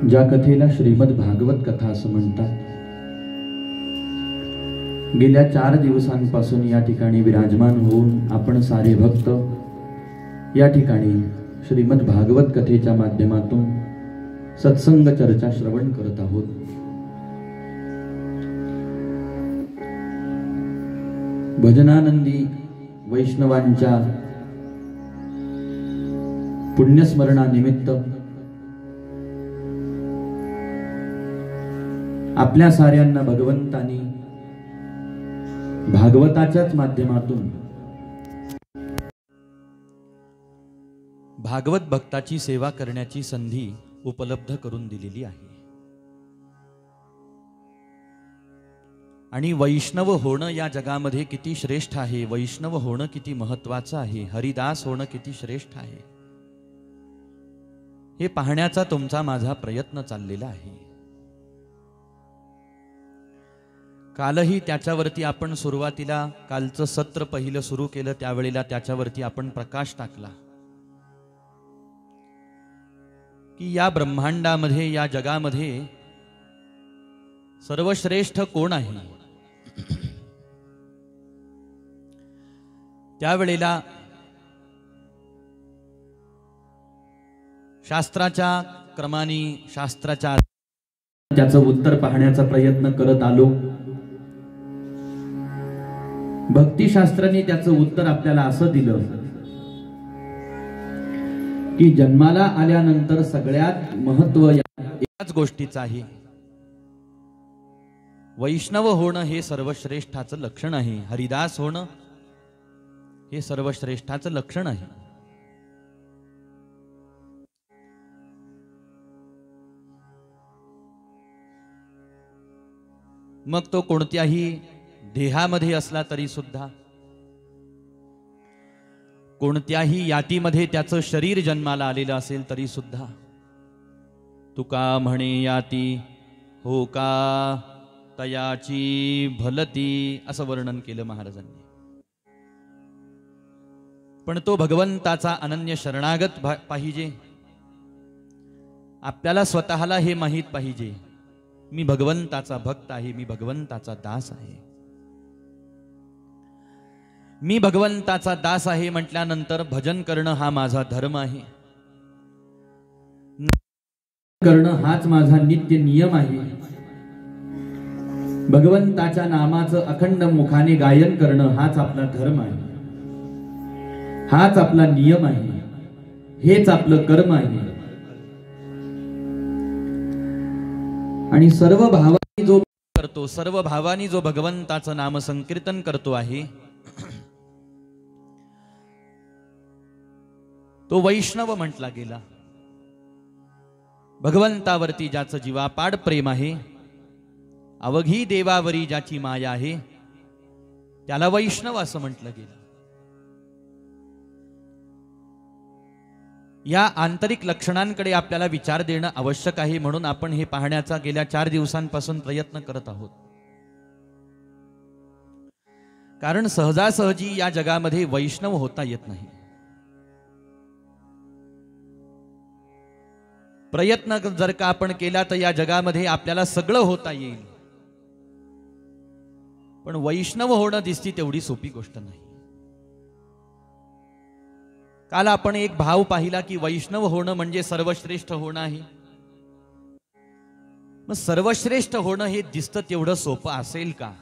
ज्या कथेला श्रीमद भागवत कथा असं म्हणतात, गेल्या 4 दिवसांपासून या ठिकाणी विराजमान होऊन आपण सारे भक्त या ठिकाणी श्रीमद भागवत कथेच्या माध्यमातून सत्संग चर्चा श्रवण करत आहोत। भजनानंदी वैष्णवांच्या पुण्यस्मरणानिमित्त आपल्या साऱ्यांना भगवंतानी भागवताच्याच माध्यमातून भागवत भक्ताची सेवा करण्याची संधी उपलब्ध करून दिलेली आहे। आणि वैष्णव होणं या जगामध्ये किती श्रेष्ठ आहे, वैष्णव होणं किती महत्त्वाचं आहे, हरिदास होणं किती श्रेष्ठ आहे, हे पाहण्याचा तुमचा माझा प्रयत्न चाललेला आहे। कालही त्याच्यावरती आपण सुरुवातीला कालचं सत्र पहिलं सुरू केलं, त्यावेळेला त्याच्यावरती आपण प्रकाश टाकला की या ब्रह्मांडामध्ये, या जगामध्ये सर्वश्रेष्ठ कोण आहे। त्यावेळेला शास्त्राच्या क्रमाने, शास्त्राच्या त्याचं उत्तर पाहण्याचा प्रयत्न करत आलो। भक्तिशास्त्राने त्याचं उत्तर आपल्याला असं दिलं की जन्माला आल्यानंतर सगळ्यात महत्त्व एकाच गोष्टीचं आहे, वैष्णव होणं हे सर्वश्रेष्ठाचं लक्षण आहे, हरिदास होणं हे सर्वश्रेष्ठाचं लक्षण आहे। मग तो कोणत्याही देहामध्ये असला तरी सुद्धा, कोणत्याही यातीमध्ये त्याचं शरीर जन्माला आलेलं असेल तरी सुद्धा, तुका म्हणे याती हो का तयाची भलती, असं वर्णन केलं महाराजांनी। पण तो भगवंताचा अनन्य शरणागत पाहिजे। आपल्याला स्वतःला हे माहित पाहिजे, मी भगवंताचा भक्त आहे, मी भगवंताचा दास आहे। मी भगवंताचा दास आहे म्हटल्यानंतर भजन करणं हा माझा धर्म आहे, करणं हाच माझा नित्य नियम आहे। भगवंताच्या नामाचं अखंड मुखाने गायन करणं हाच आपला धर्म आहे, हाच आपला नियम आहे, हेच आपलं कर्म आहे। आणि सर्व भावानी जो करतो, सर्व भावानी जो भगवंताचं नाम संकीर्तन करतो आहे, तो वैष्णव म्हटला गेला। भगवंतावरती ज्याचं जीवापाड प्रेम आहे, अवघी देवावरी ज्याची माया आहे, त्याला वैष्णव असं म्हटलं गेलं। या आंतरिक लक्षणांकडे आपल्याला विचार देणं आवश्यक आहे, म्हणून आपण हे पाहण्याचा गेल्या 4 दिवसांपासून प्रयत्न करत आहोत। कारण सहजासहजी या जगामध्ये वैष्णव होता येत नाही। प्रयत्न जर का आपण केला तर या जगामध्ये आपल्याला सगळं होता येईल, पण वैष्णव होणं दिसती तेवढी सोपी गोष्ट नाही। काल आपण एक भाव पाहिला की वैष्णव होणं म्हणजे सर्वश्रेष्ठ होणं आहे। मग सर्वश्रेष्ठ होणं हे दिसतं तेवढं सोपं असेल का?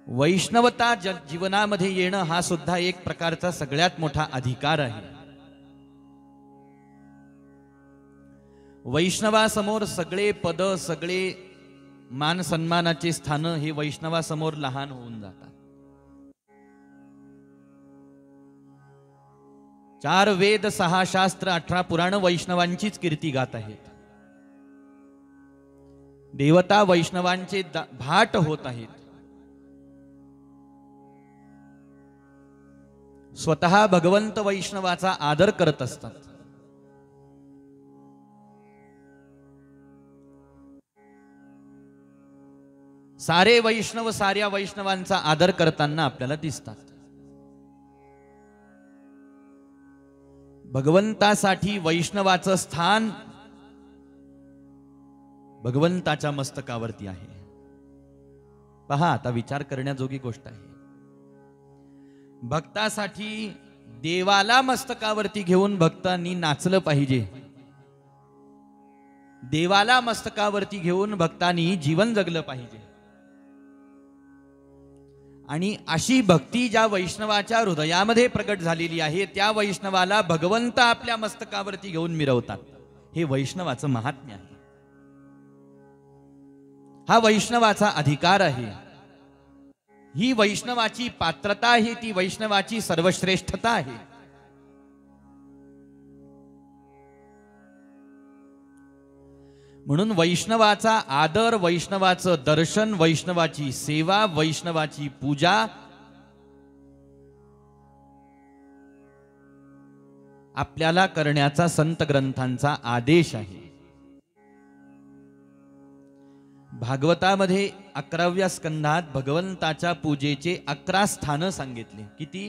वैष्णवता जीवनामध्ये येणं हा सुद्धा एक प्रकारचा सगळ्यात मोठा अधिकार आहे। वैष्णवासमोर सगळे पद, सगळे मान सन्मानाचे स्थान हे वैष्णवासमोर लहान होऊन जातात। 4 वेद, 6 शास्त्र, 18 पुराण वैष्णवांचीच कीर्ती गात आहेत। देवता वैष्णवांचे भाट होत आहेत। स्वतः भगवंत वैष्णवाचा आदर करत असतात। सारे वैष्णव साऱ्या वैष्णवांचा आदर करताना आपल्याला दिसतात। भगवंतासाठी वैष्णवाचं स्थान भगवंताच्या मस्तकावरती आहे. पहा, आता विचार करण्याजोगी गोष्ट आहे. भक्तासाठी देवाला मस्तकावरती घेऊन भक्तांनी नाचलं पाहिजे. देवाला मस्तकावरती घेऊन भक्तांनी जीवन जगलं पाहिजे. आणि अशी भक्ती ज्या वैष्णवाच्या हृदयामध्ये प्रकट झालेली आहे, त्या वैष्णवाला भगवंत आपल्या मस्तकावरती घेऊन मिरवतात. हे वैष्णवाचं महात्म्य आहे. हा वैष्णवाचा अधिकार आहे. ही वैष्णवाची पात्रता आहे. ती वैष्णवाची सर्वश्रेष्ठता आहे. म्हणून वैष्णवाचा आदर, वैष्णवाचं दर्शन, वैष्णवाची सेवा, वैष्णवाची पूजा आपल्याला करण्याचा संत ग्रंथांचा आदेश आहे. भागवतामध्ये 11व्या स्कंधात भगवंताच्या पूजेचे 11 स्थानं सांगितले. किती?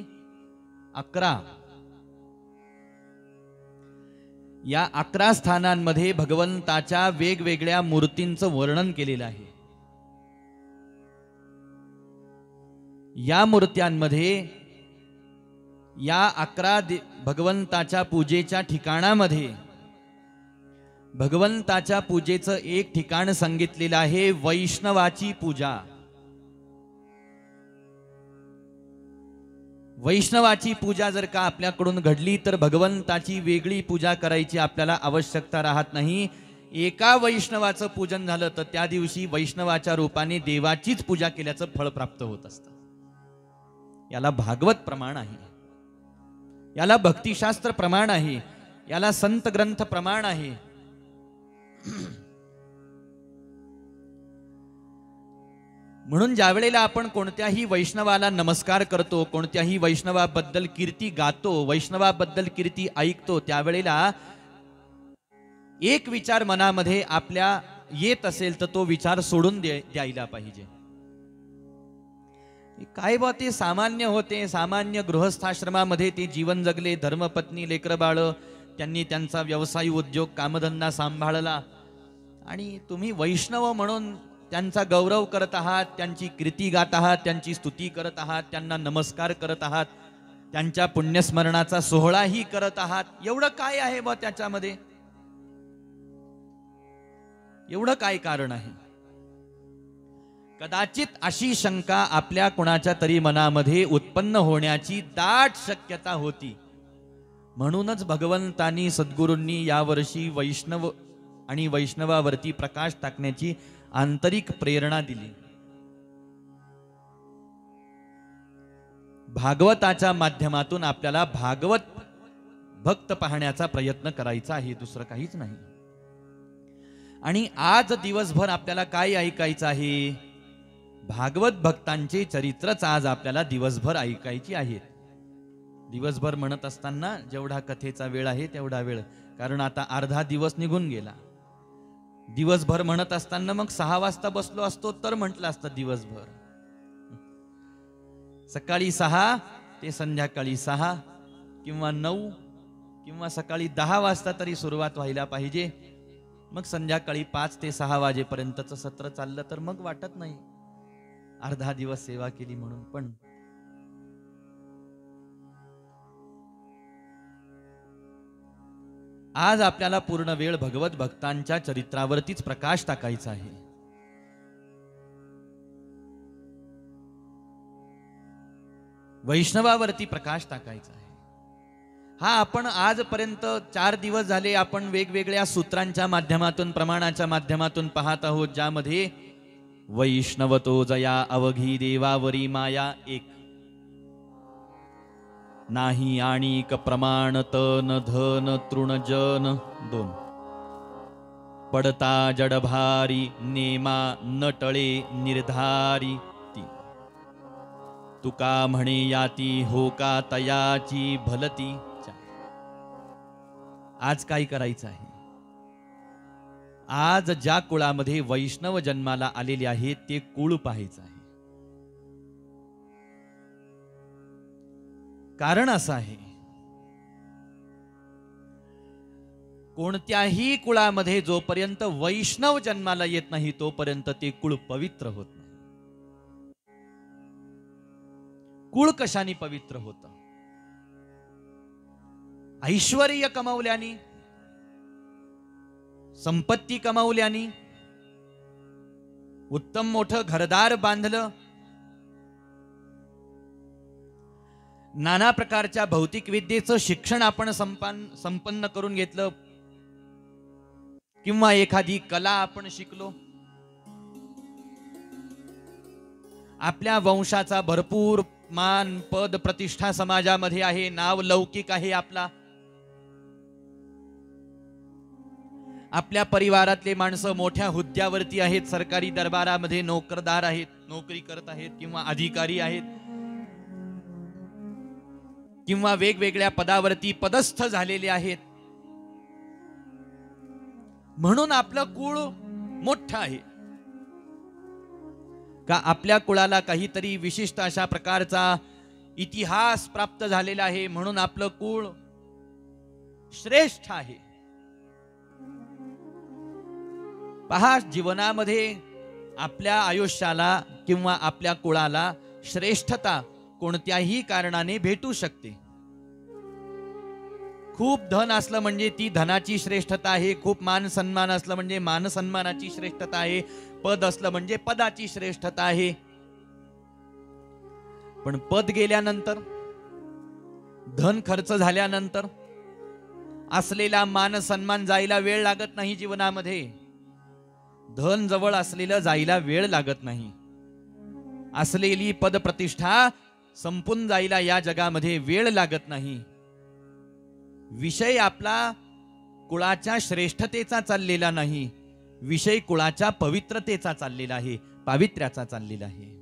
11. या 11 स्थानांमध्ये भगवंताच्या वेगवेगळ्या मूर्तींचं वर्णन केलेलं आहे. या मूर्त्यांमध्ये या 11 भगवंताच्या पूजेच्या ठिकाणामध्ये भगवंताच्या पूजेचं एक ठिकाण सांगितलेलं आहे, वैष्णवाची पूजा. वैष्णवाची पूजा जर का आपल्याकडून घडली तर भगवंताची वेगळी पूजा करायची आपल्याला आवश्यकता राहत नाही. एका वैष्णवाचं पूजन झालं तर त्या दिवशी वैष्णवाच्या रूपाने देवाचीच पूजा केल्याचं फळ प्राप्त होत असतं. याला भागवत प्रमाण आहे. याला भक्तिशास्त्र प्रमाण आहे. याला संत ग्रंथ प्रमाण आहे. म्हणून ज्या वेळेला आपण कोणत्याही वैष्णवाला नमस्कार करतो, कोणत्याही वैष्णवाबद्दल कीर्ती गातो, वैष्णवाबद्दल कीर्ती ऐकतो, त्यावेळेला एक विचार मनामध्ये आपल्या येत असेल तर तो विचार सोडून द्यायला पाहिजे. काय बा, ते सामान्य होते, सामान्य गृहस्थाश्रमामध्ये ते जीवन जगले, धर्मपत्नी, लेकरं बाळ, त्यांनी त्यांचा व्यवसाय, उद्योग, कामधंदा सांभाळला, आणि तुम्ही वैष्णव म्हणून त्यांचा गौरव करत आहात, त्यांची कीर्ती गात आहात, त्यांची स्तुती करत आहात, त्यांना नमस्कार करत आहात, त्यांच्या पुण्यस्मरणाचा सोहळाही करत आहात. एवढं काय आहे बा त्याच्यामध्ये? एवढं काय कारण आहे? कदाचित अशी शंका आपल्या कुणाच्या तरी मनामध्ये उत्पन्न होण्याची दाट शक्यता होती. म्हणूनच भगवंतांनी, सद्गुरूंनी यावर्षी वैष्णव आणि वैष्णवावरती प्रकाश टाकण्याची आंतरिक प्रेरणा दिली. भागवताच्या माध्यमातून आपल्याला भागवत भक्त पाहण्याचा प्रयत्न करायचा आहे, दुसरं काहीच नाही. आणि आज दिवसभर आपल्याला काय ऐकायचं आहे? भागवत भक्तांचे चरित्रच आज आपल्याला दिवसभर ऐकायची आहेत. दिवसभर म्हणत असताना जेवढा कथेचा वेळ आहे तेवढा वेळ, कारण आता अर्धा दिवस निघून गेला. दिवसभर म्हणत असताना मग 6 वाजता बसलो असतो तर म्हटलं असतं दिवसभर. सकाळी 6 ते संध्याकाळी 6 किंवा 9 किंवा सकाळी 10 वाजता तरी सुरुवात व्हायला पाहिजे. मग संध्याकाळी 5 ते 6 वाजेपर्यंतचं सत्र चाललं तर मग वाटत नाही अर्धा दिवस सेवा केली म्हणून. पण आज आपल्याला पूर्ण वेळ भगवत भक्तांच्या चरित्रावरतीच प्रकाश टाकायचा आहे. वैष्णवावरती प्रकाश टाकायचा आहे. हा आपण आजपर्यंत 4 दिवस झाले आपण वेगवेगळ्या सूत्रांच्या माध्यमातून, प्रमाणाच्या माध्यमातून पाहत आहोत, ज्यामध्ये वैष्णवतो जया अवघी देवावरी माया एक, नाही आणिक प्रमाण तन धन तृणजन 2, पडता जडभारी नेमा नटळे निर्धारी 3, तुका म्हणे याती हो का तयाची भलती 4. आज काय करायचं आहे? आज ज्या कुळामध्ये वैष्णव जन्माला आलेले आहेत ते कुळ पाहायचं आहे. कारण असं आहे, कोणत्याही कुळामध्ये जोपर्यंत वैष्णव जन्माला येत नाही तोपर्यंत ते कुळ पवित्र होत नाही. कुळ कशाने पवित्र होत? ऐश्वर्य कमावल्याने, संपत्ती कमावल्याने, उत्तम मोठं घरदार बांधलं, नाना प्रकारच्या भौतिक विद्येचं शिक्षण आपण संपन्न करून घेतलं, किंवा एखादी कला आपण शिकलो, आपल्या वंशाचा भरपूर मान पद प्रतिष्ठा समाजामध्ये आहे, नाव लौकिक आहे आपला, आपल्या परिवारातले माणसं मोठ्या हुद्द्यावरती आहेत, सरकारी दरबारामध्ये नोकरदार आहेत, नोकरी करत आहेत, किंवा अधिकारी आहेत, किंवा वेगवेगळ्या पदावरती पदस्थ झालेले आहेत, म्हणून आपलं कुळ मोठं आहे का? आपल्या कुळाला काहीतरी विशिष्ट अशा प्रकारचा इतिहास प्राप्त झालेला आहे म्हणून आपलं कुळ श्रेष्ठ आहे. पहा, जीवनामध्ये आपल्या आयुष्याला किंवा आपल्या कुळाला श्रेष्ठता कोणत्याही कारणाने भेटू शकते. खूप धन असलं म्हणजे ती धनाची श्रेष्ठता आहे, खूप मान सन्मान असलं म्हणजे मान सन्मानाची श्रेष्ठता आहे, पद असलं म्हणजे पदाची श्रेष्ठता आहे. पण पद गेल्यानंतर, धन खर्च झाल्यानंतर असलेला मान सन्मान जायला वेळ लागत नाही. जीवनामध्ये धन जवळ असलेलं जायला वेळ लागत नाही, असलेली पद प्रतिष्ठा संपून जायला या जगामध्ये वेळ लागत नाही. विषय आपला कुळाच्या श्रेष्ठतेचा चाललेला नाही, विषय कुळाच्या पवित्रतेचा चाललेला आहे, पावित्र्याचा चाललेला आहे.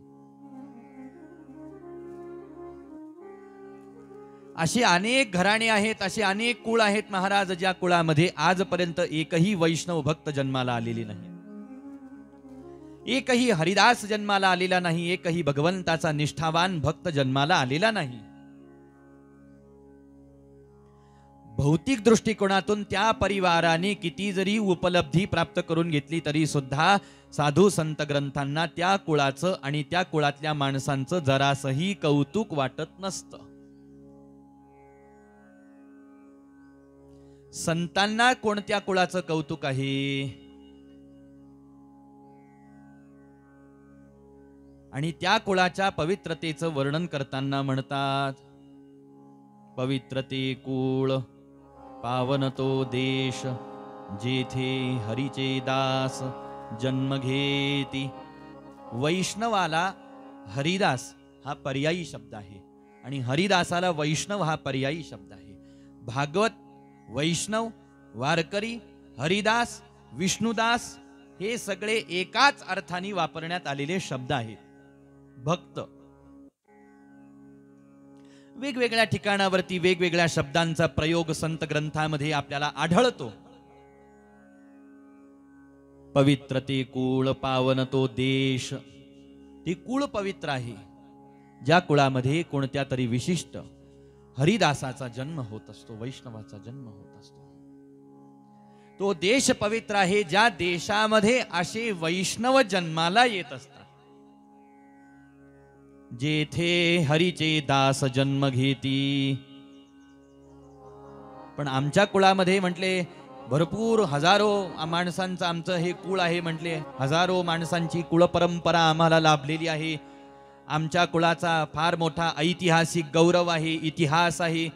असे अनेक घराणे आहेत, असे अनेक कुळ आहेत महाराज, ज्या कुळामध्ये आजपर्यंत एकही वैष्णव भक्त जन्माला आलेले नाही, एकही हरिदास जन्माला आलेला नाही, एकही भगवंताचा निष्ठावान भक्त जन्माला आलेला नाही. भौतिक दृष्टिकोनातून त्या परिवाराने किती जरी उपलब्धी प्राप्त करून घेतली तरी सुद्धा साधू संत ग्रंथांना त्या कुळाचं आणि त्या कुळातल्या माणसांचं जरासही कौतुक वाटत नसतं. संतांना कोणत्या कुळाचं कौतुक आहे? आणि त्या कुळाच्या पवित्रतेचं वर्णन करताना म्हणतात, पवित्रते कुळ पावन तो देश, जेथे हरीचे दास जन्म घेती. वैष्णवाला हरिदास हा पर्यायी शब्द आहे आणि हरिदासाला वैष्णव हा पर्यायी शब्द आहे. भागवत, वैष्णव, वारकरी, हरिदास, विष्णुदास हे सगळे एकाच अर्थाने वापरण्यात आलेले शब्द आहेत. भक्त वेगवेगळ्या ठिकाणावरती वेगवेगळ्या शब्दांचा प्रयोग संत ग्रंथामध्ये आपल्याला आढळतो. पवित्र ते कुळ, पावन तो देश. ते कुळ पवित्र आहे ज्या कुळामध्ये कोणत्या तरी विशिष्ट हरिदासाचा जन्म होत असतो, वैष्णवाचा जन्म होत असतो. तो देश पवित्र आहे ज्या देशामध्ये असे वैष्णव जन्माला येत असतात. जेथे हरीचे दास जन्म घेती. पण आमच्या कुळामध्ये म्हटले भरपूर हजारो माणसांचं आमचं हे कुळ आहे, म्हटले हजारो माणसांची कुळ परंपरा आम्हाला लाभलेली आहे. आमच्या कुळाचा फार मोठा ऐतिहासिक गौरव आहे, इतिहास आहे.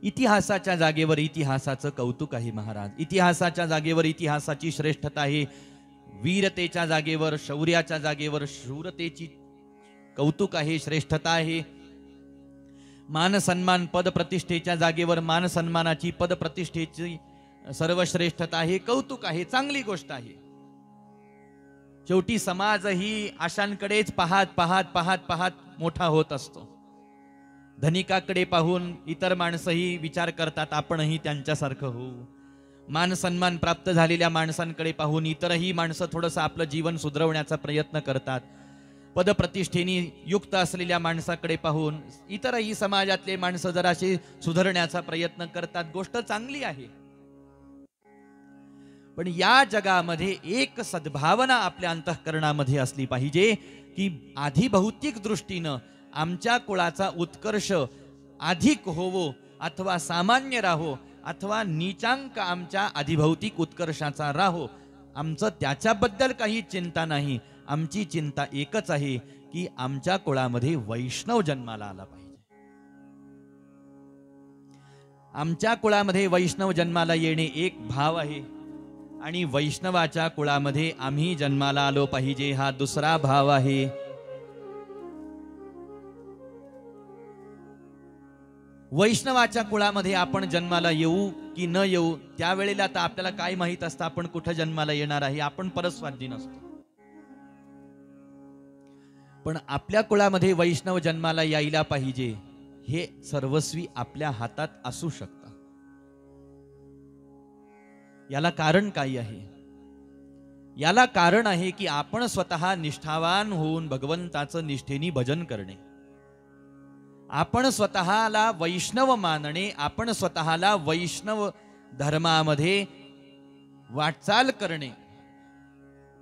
इतिहासाच्या जागेवर इतिहासाचं कौतुक आहे महाराज. इतिहासाच्या जागेवर इतिहासाची श्रेष्ठता आहे. वीरतेच्या जागेवर, शौर्याच्या जागेवर शूरतेची कौतुक आहे, श्रेष्ठता आहे. मान सन्मान पद प्रतिष्ठेच्या जागेवर मान सन्मानाची पद प्रतिष्ठेची सर्वश्रेष्ठता आहे, कौतुक आहे, चांगली गोष्ट आहे. शेवटी समाज ही आशांकडेच पाहत पाहत पाहत पाहत मोठा होत असतो. धनिकाकडे पाहून इतर माणसंही विचार करतात आपणही त्यांच्यासारखं होऊ. मान सन्मान प्राप्त झालेल्या माणसांकडे पाहून इतरही माणसं थोडंसं आपलं जीवन सुधरवण्याचा प्रयत्न करतात. पदप्रतिष्ठेने युक्त असलेल्या माणसाकडे पाहून इतरही समाजातले माणसं जराशी सुधारण्याचा प्रयत्न करतात, गोष्ट चांगली आहे. पण या जगामध्ये एक सद्भावना आपल्या अंतःकरणामध्ये असली पाहिजे की आधी भौतिक दृष्टीनं आमच्या कुळाचा उत्कर्ष अधिक होवो अथवा सामान्य राहो अथवा नीचांक आमच्या अधिभौतिक उत्कर्षाचा राहो, आमचं त्याच्याबद्दल काही चिंता नाही. आमची चिंता एकच आहे की आमच्या कुळामध्ये वैष्णव जन्माला आला पाहिजे. आमच्या कुळामध्ये वैष्णव जन्माला येणे एक भाव आहे आणि वैष्णवाच्या कुळामध्ये आम्ही जन्माला आलो पाहिजे हा दुसरा भाव आहे. वैष्णवाच्या कुळामध्ये आपण जन्माला येऊ की न येऊ त्यावेळेला तर आपल्याला काय माहित असतं आपण कुठं जन्माला येणार आहे, आपण परस्वाधीन असतो. पण आपल्या कुळामध्ये वैष्णव जन्माला यायला पाहिजे हे सर्वस्वी आपल्या हातात असू शकतं. याला कारण काय आहे? याला कारण आहे की आपण स्वतः निष्ठावान होऊन भगवंताचं निष्ठेने भजन करणे, आपण स्वतःला वैष्णव मानणे, आपण स्वतःला वैष्णव धर्मामध्ये वाटचाल करणे,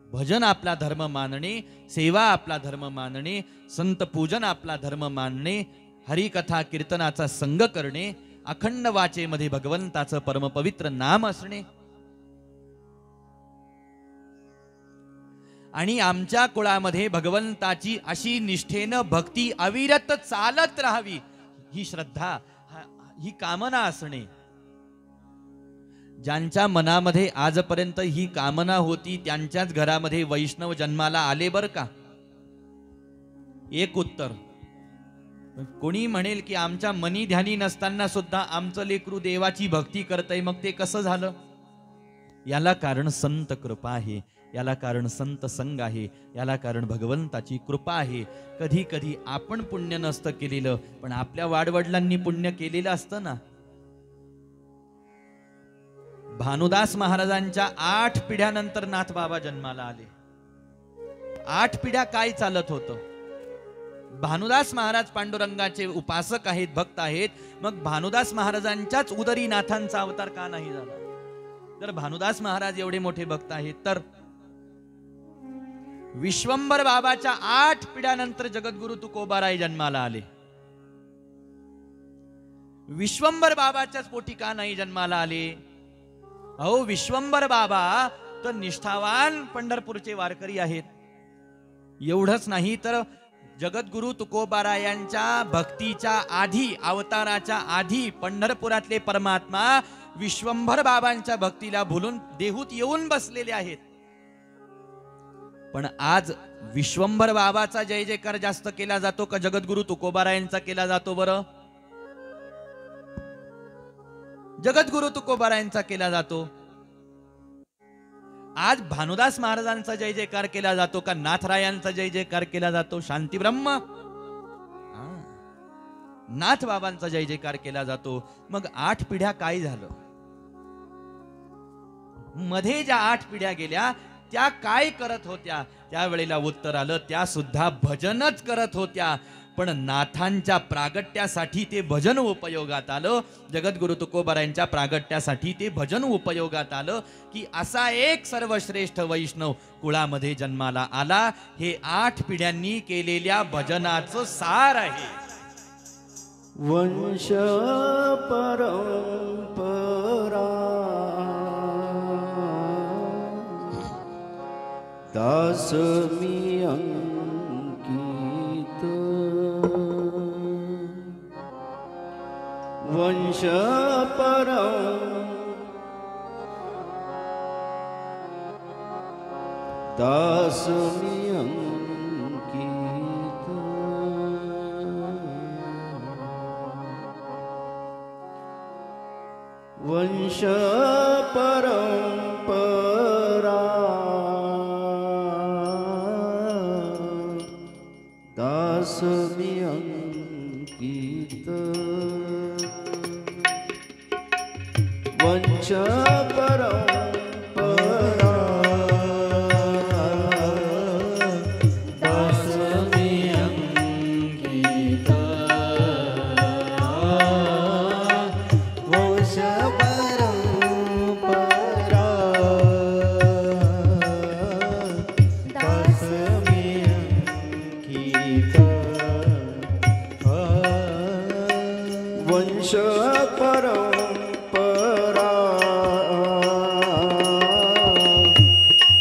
भजन आपला धर्म मानणे, सेवा आपला धर्म मानणे, संत पूजन आपला धर्म मानणे, हरिकथा कीर्तनाचा संग करणे, अखंड वाचेमध्ये भगवंताचं परमपवित्र नाम असणे आणि आमच्या कुळामध्ये भगवंताची अशी निष्ठेनं भक्ती अविरत चालत राहावी ही श्रद्धा, ही कामना असणे. ज्यांच्या मनामध्ये आजपर्यंत ही कामना होती त्यांच्याच घरामध्ये वैष्णव जन्माला आले बर का? एक उत्तर. कोणी म्हणेल की आमच्या मनी ध्यानी नसताना सुद्धा आमचं लेकरू देवाची भक्ती करतय, मग ते कसं झालं? याला कारण संत कृपा आहे, याला कारण संत संग आहे, याला कारण भगवंताची कृपा आहे. कधी कधी आपण पुण्य नसतं केलेलं पण आपल्या वाडवडिलांनी पुण्य केलेलं असतं ना. भानुदास महाराजांच्या 8 पिढ्यानंतर नाथबाबा जन्माला आले. 8 पिढ्या काय चालत होतं? भानुदास महाराज पांडुरंगाचे उपासक आहेत, भक्त आहेत, मग भानुदास महाराजांच्याच उदरी नाथांचा अवतार का नाही झाला? जर भानुदास महाराज एवढे मोठे भक्त आहेत तर विश्वंभर बाबाच्या 8 पिढ्यानंतर जगद्गुरु तुकोबाराय जन्माला आले. विश्वंभर बाबाच्याच पोटी का नाही जन्माला आले? अहो, विश्वंभर बाबा तर निष्ठावान पंढरपूरचे वारकरी आहेत. एवढंच नाही तर जगद्गुरु तुकोबारायांच्या भक्तीच्या आधी, अवताराच्या आधी पंढरपुरातले परमात्मा विश्वंभर बाबांच्या भक्तीला भुलून देहूत येऊन बसलेले आहेत. पण आज विश्वंभर बाबाचा जय जयकार जास्त केला जातो का जगद्गुरु तुकोबारायांचा केला जातो? बरं, जगद्गुरु तुकोबारायांचा केला जातो. आज भानुदास महाराजांचा जय जयकार केला जातो का नाथरायांचा जय जयकार केला जातो? शांती ब्रह्म नाथ बाबांचा जय जयकार केला जातो. मग 8 पिढ्या काय झालं? मध्ये ज्या 8 पिढ्या गेल्या त्या काय करत होत्या? त्यावेळेला उत्तर आलं, त्या सुद्धा भजनच करत होत्या. पण नाथांच्या प्रागट्यासाठी ते भजन उपयोगात आलं. जगद्गुरु तुकोबारायांच्या प्रागट्यासाठी ते भजन उपयोगात आलं की असा एक सर्वश्रेष्ठ वैष्णव कुळामध्ये जन्माला आला. हे 8 पिढ्यांनी केलेल्या भजनाचं सार आहे. वंश परंपरा दास मी अंकित, वंश दास मी अंकित, वंश परंपरा दास मी अंकित, वंश परंपरा दास वंश परंपरा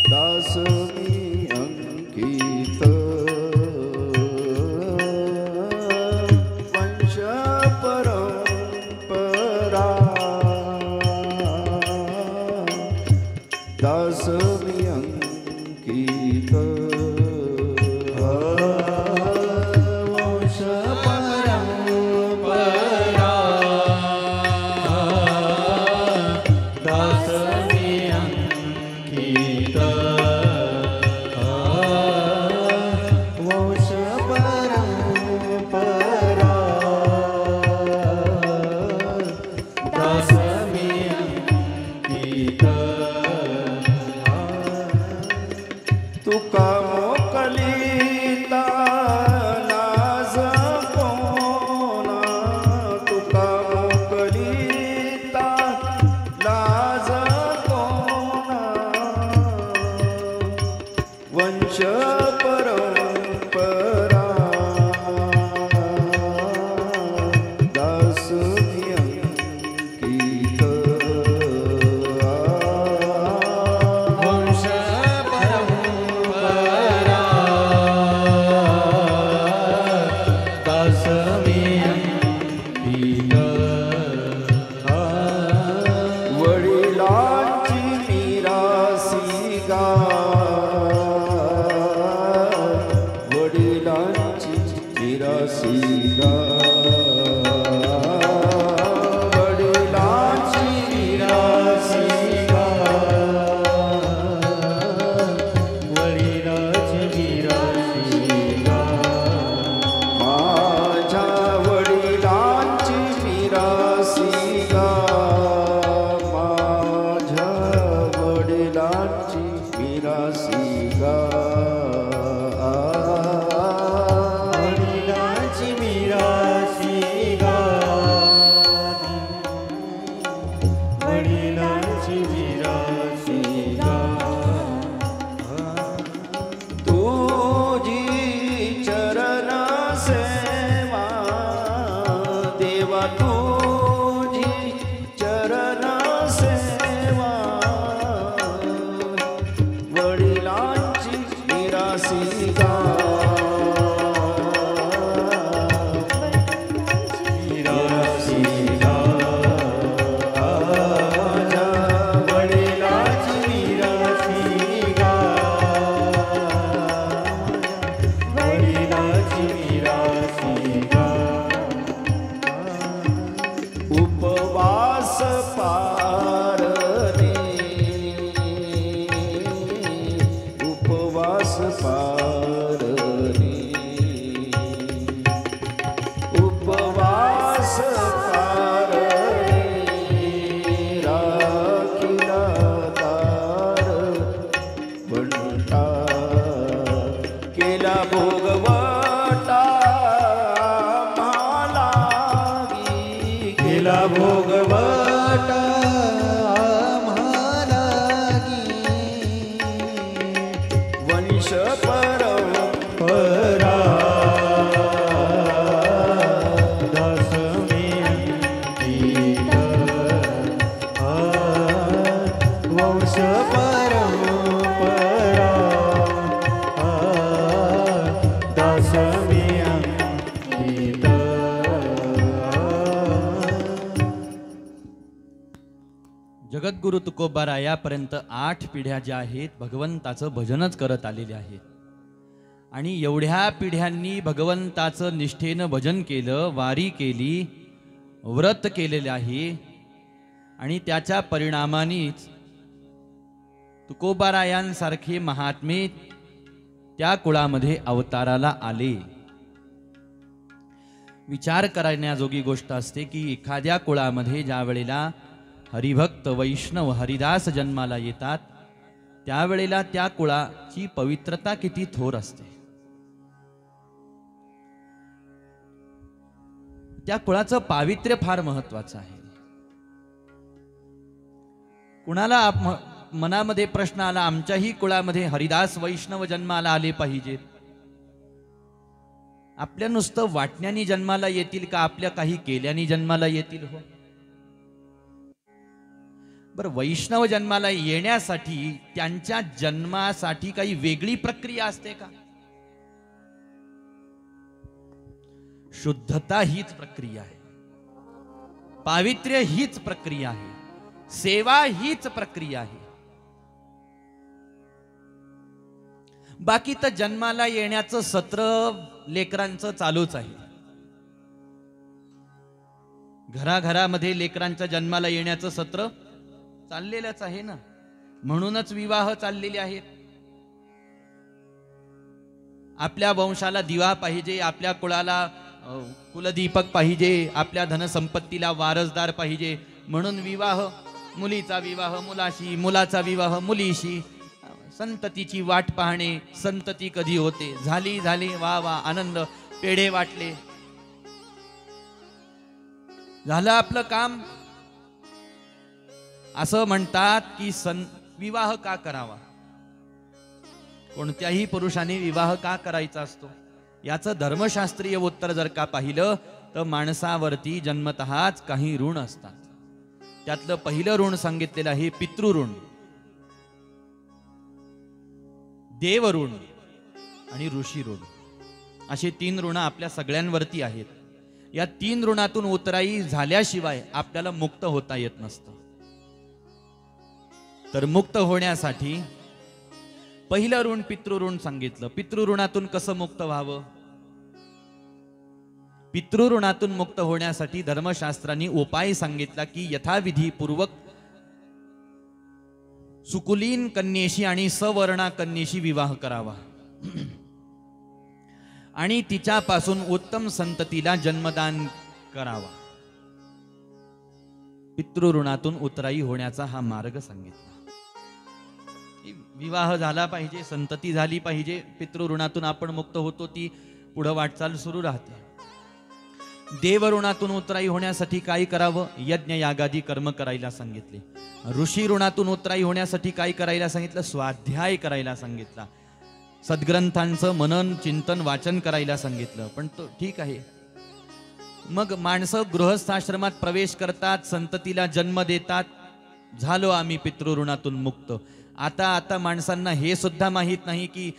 दास मी अंकित वंश परंपरा दास मी अंकित वंश परंपरा दास मी अंकित वंश परंपरा दास मी अंकित तुका मोकलिता लाज कोना तुका मोकलिता लाज कोना वंश परंपरा दास मी अंकित वंश परंपरा दास मी अंकित वडिलांची मिरासी गाय वडिलांची मिरासी गाय वडिलांची मिरासी गाय वडिलांची मिरासी गाय माझ्या वडिलांची मिरासी गाय माझ्या वडिलांची मिरासी गाय वडिलांची मिरासी गाय वडिलांची मिरासी गाय तुझी चरण सेवा देवा तुझी चरण सेवा वडिलांची मिरासी मिरासी वडिलांची मिरासी वडिलांची मिरासी उपवास पारणे उपवास पारणे उपवास पारणे राखिला दार बंटा केला भोगवटा महालागी केला भोगवटा महालागी वंश परंपरा दास मी अंकित वंश परंपरा दास मी अंकित जगद्गुरु तुकोबारायापर्यंत 8 पिढ्या ज्या आहेत भगवंताचं भजनच करत आलेले आहेत आणि एवढ्या पिढ्यांनी भगवंताचं निष्ठेनं भजन केलं, वारी केली, व्रत केलेले आहे आणि त्याच्या परिणामानेच तुकोबारायांसारखे महात्मे त्या कुळामध्ये अवताराला आले. विचार करण्याजोगी गोष्ट असते की एखाद्या कुळामध्ये ज्या वेळेला हरिभक्त वैष्णव हरिदास जन्माला येतात त्यावेळेला त्या कुळाची पवित्रता किती थोर असते. त्या कुळाचं पावित्र्य फार महत्वाचं आहे. कुणाला मनामध्ये प्रश्न आला आमच्याही कुळामध्ये हरिदास वैष्णव जन्माला आले पाहिजेत, आपल्या नुसतं वाटण्यानी जन्माला येतील का आपल्या काही केल्यानी जन्माला येतील हो? बरं, वैष्णव जन्माला येण्यासाठी त्यांच्या जन्मासाठी काही वेगळी प्रक्रिया असते का? शुद्धता हीच प्रक्रिया आहे, पावित्र्य हीच प्रक्रिया आहे, सेवा हीच प्रक्रिया आहे. बाकी तर जन्माला येण्याचं सत्र लेकरांचं चालूच आहे. घराघरामध्ये लेकरांच्या जन्माला येण्याचं सत्र चाललेलंच आहे ना. म्हणूनच विवाह चाललेले आहेत. आपल्या वंशाला दिवा पाहिजे, आपल्या कुळाला कुलदीपक पाहिजे, आपल्या धनसंपत्तीला वारसदार पाहिजे, म्हणून विवाह, मुलीचा विवाह मुलाशी, मुलाचा विवाह मुलीशी, संततीची वाट पाहणे, संतती कधी होते, झाली झाली, वा वा, आनंद, पेढे वाटले, झालं आपलं काम. असं म्हणतात की विवाह का करावा, कोणत्याही पुरुषाने विवाह का करायचा असतो, याचं धर्मशास्त्रीय उत्तर जर का पाहिलं तर माणसावरती जन्मतःच काही ऋण असतात. त्यातलं पहिलं ऋण सांगितलेलं आहे पितृऋण, देवऋण आणि ऋषी ऋण. अशी 3 ऋण आपल्या सगळ्यांवरती आहेत. या 3 ऋणातून उतराई झाल्याशिवाय आपल्याला मुक्त होता येत नसतं. तर मुक्त होण्यासाठी पहिलं ऋण पितृऋण सांगितलं. पितृऋणातून कसं मुक्त व्हावं? पितृऋणातून मुक्त होण्यासाठी धर्मशास्त्रांनी उपाय सांगितला की यथाविधी पूर्वक सुकुलीन कन्येशी आणि सवर्णा कन्येशी विवाह करावा आणि तिच्यापासून उत्तम संततीला जन्मदान करावा. पितृऋणातून उतराई होण्याचा हा मार्ग सांगितला. विवाह झाला पाहिजे, संतती झाली पाहिजे, पितृऋणातून आपण मुक्त होतो, ती पुढे वाटचाल सुरू राहते. देवऋणातून उतराई होण्यासाठी काय करावं? यज्ञ यागादी कर्म करायला सांगितले. ऋषी ऋणातून उतराई होण्यासाठी काय करायला सांगितलं? स्वाध्याय करायला सांगितला. सद्ग्रंथांचं मनन चिंतन वाचन करायला सांगितलं. पण तो ठीक आहे, मग माणसं गृहस्थाश्रमात प्रवेश करतात, संततीला जन्म देतात, झालो आम्ही पितृऋणातून मुक्त. आता माणसांना हे सुद्धा माहित नाही की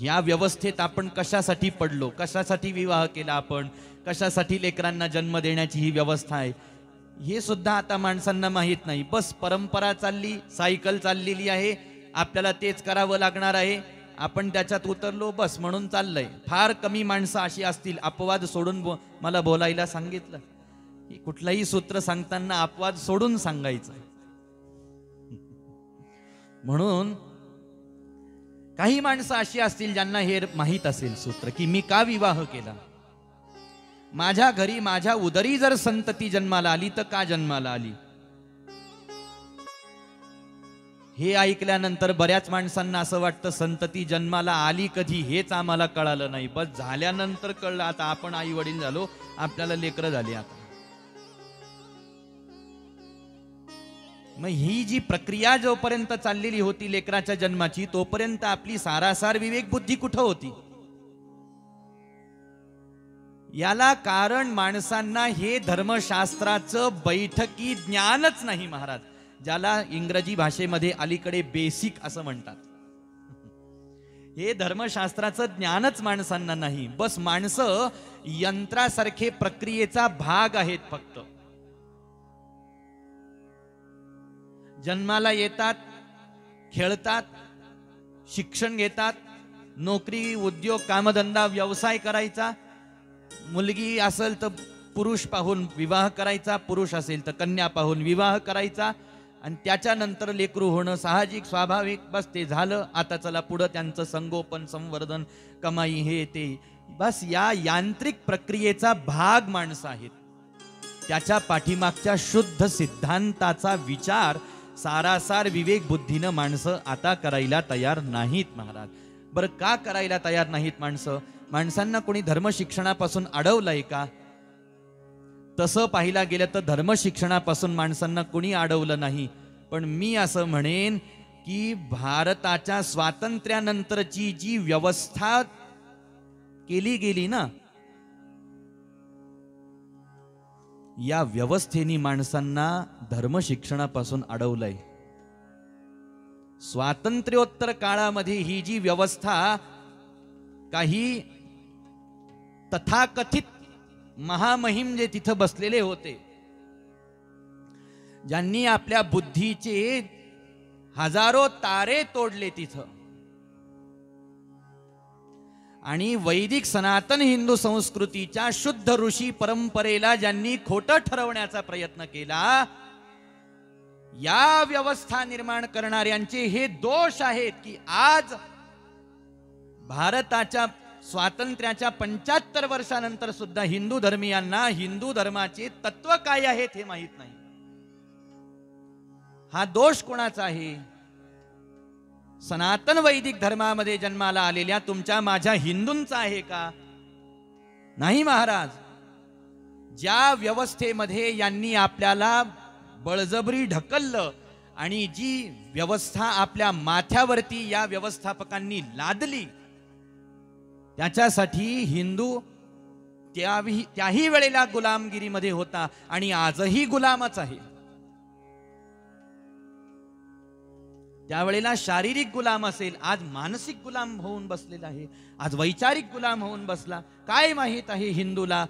या व्यवस्थेत आपण कशासाठी पडलो, कशासाठी विवाह केला आपण, कशासाठी लेकरांना जन्म देण्याची ही व्यवस्था आहे, हे सुद्धा आता माणसांना माहित नाही. बस परंपरा चालली, सायकल चाललेली आहे, आपल्याला तेच करावं लागणार आहे, आपण त्याच्यात उतरलो बस म्हणून चाललंय. फार कमी माणसं अशी असतील, अपवाद सोडून मला बोलायला सांगितलं. कुठलंही सूत्र सांगताना अपवाद सोडून सांगायचं. म्हणून काही माणसं अशी असतील ज्यांना हे माहित असेल सूत्र की मी का विवाह केला, माझ्या घरी माझ्या उदरी जर संतती जन्माला आली तर का जन्माला आली. हे ऐकल्यानंतर बऱ्याच माणसांना असं वाटतं संतती जन्माला आली कधी हेच आम्हाला कळालं नाही, बस झाल्यानंतर कळलं. आता आपण आई वडील झालो, आपल्याला लेकरं झाली. आता मग ही जी प्रक्रिया जोपर्यंत चाललेली होती लेकराच्या जन्माची, तोपर्यंत आपली सारासार विवेक बुद्धी कुठं होती? याला कारण माणसांना हे धर्मशास्त्राचं बैठकी ज्ञानच नाही महाराज, ज्याला इंग्रजी भाषेमध्ये अलीकडे बेसिक असं म्हणतात. हे धर्मशास्त्राचं ज्ञानच माणसांना नाही. बस माणसं यंत्रासारखे प्रक्रियेचा भाग आहेत. फक्त जन्माला येतात, खेळतात, शिक्षण घेतात, नोकरी उद्योग कामधंदा व्यवसाय करायचा, मुलगी असेल तर पुरुष पाहून विवाह करायचा, पुरुष असेल तर कन्या पाहून विवाह करायचा, आणि त्याच्यानंतर लेकरू होणं साहजिक स्वाभाविक. बस ते झालं, आता चला पुढं त्यांचं संगोपन संवर्धन कमाई हे ते. बस या यांत्रिक प्रक्रियेचा भाग माणसं आहेत. त्याच्या पाठीमागच्या शुद्ध सिद्धांताचा विचार सारासार विवेक बुद्धीनं माणसं आता करायला तयार नाहीत महाराज. बरं, का करायला तयार नाहीत माणसं? माणसांना कोणी धर्मशिक्षणापासून अडवलंय का? तसं पाहिला गेलं तर धर्मशिक्षणापासून माणसांना कोणी अडवलं नाही. पण मी असं म्हणेन की भारताच्या स्वातंत्र्यानंतरची जी व्यवस्था केली गेली ना, या व्यवस्थेने माणसांना धर्म शिक्षणापासून अडवलंय. स्वातंत्र्योत्तर काळामध्ये ही जी व्यवस्था, काही तथाकथित महामहिम जे तिथं बसलेले होते, ज्यांनी आपल्या बुद्धीचे हजारो तारे तोडले तिथं, आणि वैदिक सनातन हिंदू संस्कृतीच्या शुद्ध ऋषी परंपरेला ज्यांनी खोटं ठरवण्याचा प्रयत्न केला, या व्यवस्था निर्माण करणाऱ्यांचे हे दोष आहेत की आज भारताच्या स्वातंत्र्याच्या 75 वर्षानंतर सुद्धा हिंदू धर्मीयांना हिंदू धर्माचे तत्व काय आहेत हे माहित नाही. हा दोष कोणाचा आहे? सनातन वैदिक धर्मामध्ये जन्माला आलेल्या तुमच्या माझ्या हिंदूंचा आहे का? नाही महाराज. ज्या व्यवस्थेमध्ये यांनी आपल्याला बळजबरी ढकललं आणि जी व्यवस्था आपल्या माथ्यावरती या व्यवस्थापकांनी लादली, त्याच्यासाठी हिंदू त्याही वेळेला गुलामगिरीमध्ये होता आणि आजही गुलामच आहे. त्यावेळेला शारीरिक गुलाम असेल, आज मानसिक गुलाम होऊन बसलेला आहे, आज वैचारिक गुलाम होऊन बसला. काय माहित आहे हिंदूला,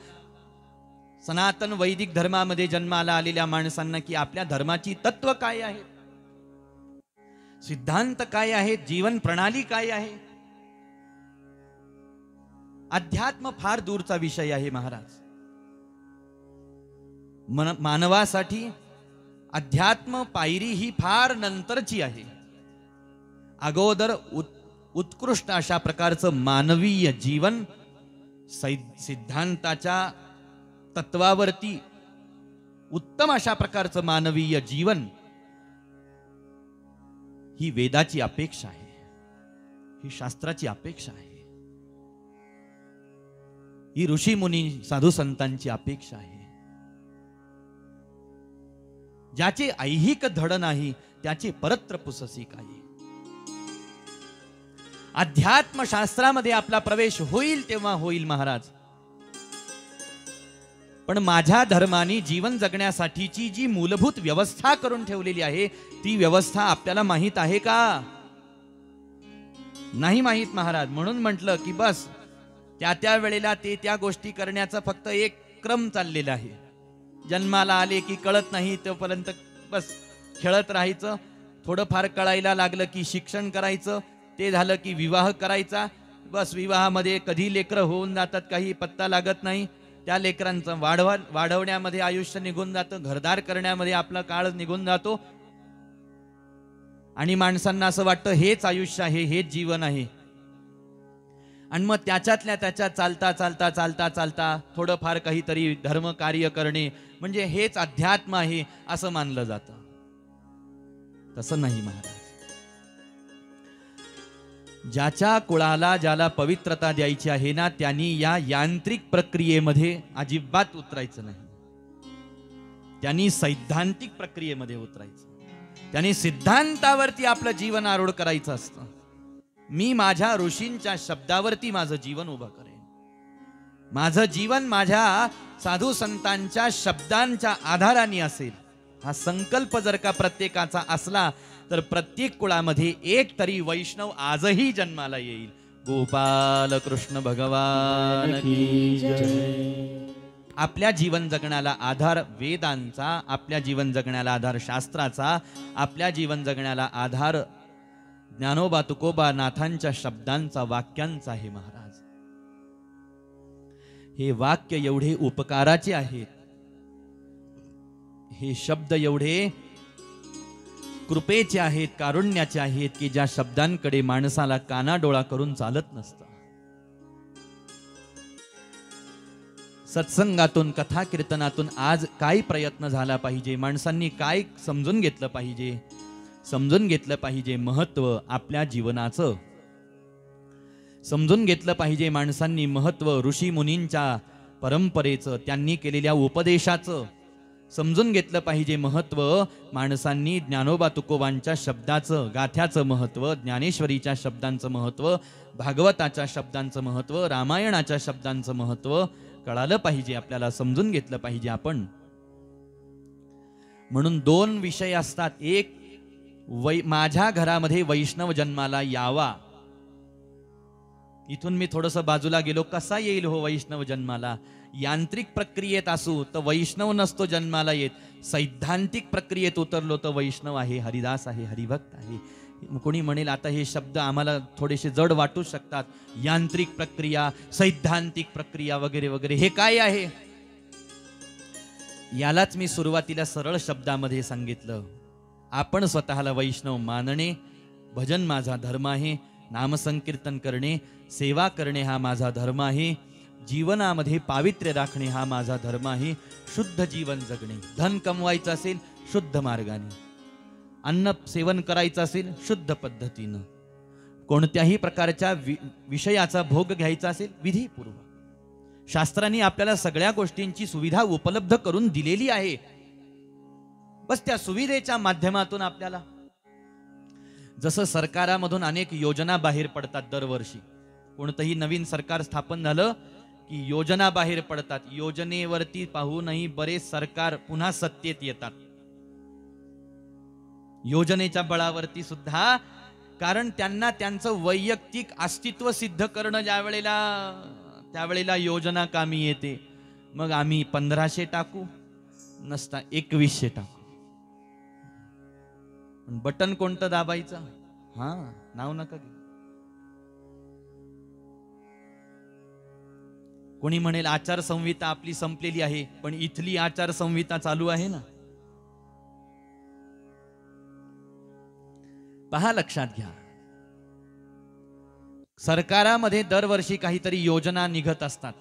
सनातन वैदिक धर्मामध्ये जन्माला आलेल्या माणसांना, की आपल्या धर्माची तत्व काय आहे, सिद्धांत काय आहे, जीवन प्रणाली काय आहे. अध्यात्म फार दूरचा विषय आहे महाराज. मानवासाठी अध्यात्म पायरी ही फार नंतरची आहे. अगोदर उत्कृष्ट अशा प्रकारचं मानवीय जीवन सिद्धांताच्या तत्वावरती उत्तम अशा प्रकारचं मानवीय जीवन ही वेदाची अपेक्षा आहे, ही शास्त्राची अपेक्षा आहे, ही ऋषी मुनी साधू संतांची अपेक्षा आहे. ज्याचे ऐहिक धड नाही त्याचे परत्र पुससी काही. अध्यात्म शास्त्रामध्ये आपला प्रवेश होईल तेव्हा होईल महाराज. पण माझ्या धर्माने जीवन जगण्यासाठीची जी मूलभूत व्यवस्था करून ठेवलेली आहे, ती व्यवस्था आपल्याला माहित आहे का? नाही माहित महाराज. म्हणून म्हटलं की बस त्या वेळेला त्या गोष्टी करण्याचा फक्त एक क्रम चाललेला आहे. जन्माला आले की कळत नाही तोपर्यंत बस खेळत राहायचं, थोडंफार कळायला लागलं की शिक्षण करायचं, ते झालं की विवाह करायचा. बस विवाहामध्ये कधी लेकरं होऊन जातात, काही पत्ता लागत नाही. त्या लेकरांचं वाढवण्यामध्ये आयुष्य निघून जातं, घरदार करण्यामध्ये आपला काळ निघून जातो आणि माणसांना असं वाटतं हेच आयुष्य आहे, हेच जीवन आहे. आणि मग त्याच्यातल्या त्याच्यात चालता चालता चालता चालता थोडंफार काहीतरी धर्म कार्य करणे म्हणजे हेच अध्यात्म आहे असं मानलं जातं. तसं नाही महाराज. ज्याच्या कुळाला ज्याला पवित्रता द्यायची आहे ना, त्यांनी या यांत्रिक प्रक्रियेमध्ये अजिबात उतरायचं नाही. त्यांनी सैद्धांतिक प्रक्रियेमध्ये उतरायचं. त्यांनी सिद्धांतावरती आपलं जीवन आरूढ करायचं असतं. मी माझ्या ऋषींच्या शब्दावरती माझं जीवन उभं करेन. माझं जीवन माझ्या साधू संतांच्या शब्दांच्या आधाराने असेल. हा संकल्प जर का प्रत्येकाचा असला तर प्रत्येक कुळामध्ये एक तरी वैष्णव आजही जन्माला येईल. गोपाल कृष्ण भगवान की जय. आपल्या जीवन जगण्याला आधार वेदांचा, आपल्या जीवन जगण्याला आधार शास्त्राचा, आपल्या जीवन जगण्याला आधार ज्ञानोबा तुकोबा नाथांच्या शब्दांचा, वाक्यांचा आहे महाराज. हे वाक्य एवढे उपकाराचे आहेत, हे शब्द एवढे कृपेचे आहेत, कारुण्याचे आहेत की ज्या शब्दांकडे माणसाला कानाडोळा करून चालत नसतं. सत्संगातून, कथा कीर्तनातून आज काय प्रयत्न झाला पाहिजे, माणसांनी काय समजून घेतलं पाहिजे, समजून घेतलं पाहिजे महत्व आपल्या जीवनाचं, समजून घेतलं पाहिजे माणसांनी महत्व ऋषी मुनींच्या परंपरेचं, त्यांनी केलेल्या उपदेशाचं, समजून घेतलं पाहिजे महत्व माणसांनी ज्ञानोबा तुकोबांच्या शब्दाचं, गाथ्याचं महत्व, ज्ञानेश्वरीच्या शब्दांचं महत्व, भागवताच्या शब्दांचं महत्व, रामायणाच्या शब्दांचं महत्व कळालं पाहिजे आपल्याला, समजून घेतलं पाहिजे आपण. म्हणून दोन विषय असतात. एक माझ्या घरामध्ये वैष्णव जन्माला यावा. इथून मी थोडस बाजूला गेलो, कसा येईल हो वैष्णव जन्माला? यांत्रिक प्रक्रियेत असू तर वैष्णव नसतो जन्माला येत. सैद्धांतिक प्रक्रियेत उतरलो तर वैष्णव आहे, हरिदास आहे, हरिभक्त आहे. कोणी म्हणेल आता हे शब्द आम्हाला थोडेसे जड वाटू शकतात, यांत्रिक प्रक्रिया, सैद्धांतिक प्रक्रिया वगैरे वगैरे, हे काय आहे? यालाच मी सुरुवातीला सरळ शब्दामध्ये सांगितलं. आपण स्वतःला वैष्णव मानणे, भजन माझा धर्म आहे, नामसंकीर्तन करणे, सेवा करणे हा माझा धर्म आहे, जीवनामध्ये पावित्र्य राखणे हा माझा धर्म आहे, शुद्ध जीवन जगणे, धन कमवायचं असेल शुद्ध मार्गाने, अन्न सेवन करायचं असेल शुद्ध पद्धतीनं, कोणत्याही प्रकारच्या विषयाचा भोग घ्यायचा असेल विधीपूर्वक. शास्त्रांनी आपल्याला सगळ्या गोष्टींची सुविधा उपलब्ध करून दिलेली आहे. बस त्या सुविधेच्या माध्यमातून आपल्याला, जसं सरकारामधून अनेक योजना बाहेर पडतात दरवर्षी. कोणतंही नवीन सरकार स्थापन झालं की योजना बाहेर पडतात. योजनेवरती पाहूनही बरेच सरकार पुन्हा सत्तेत येतात, योजनेच्या बळावरती सुद्धा. कारण त्यांना त्यांचं वैयक्तिक अस्तित्व सिद्ध करणं त्यावेळेला योजना कामी येते. मग आम्ही 1500 टाकू, नसता 2100 टाकू. बटन कोणतं दाबायचं? हा, नाव नका घेऊ. कोणी म्हणेल आचारसंहिता आपली संपलेली आहे, पण इथली आचारसंहिता चालू आहे ना. पहा, लक्षात घ्या, सरकारामध्ये दरवर्षी काहीतरी योजना निघत असतात.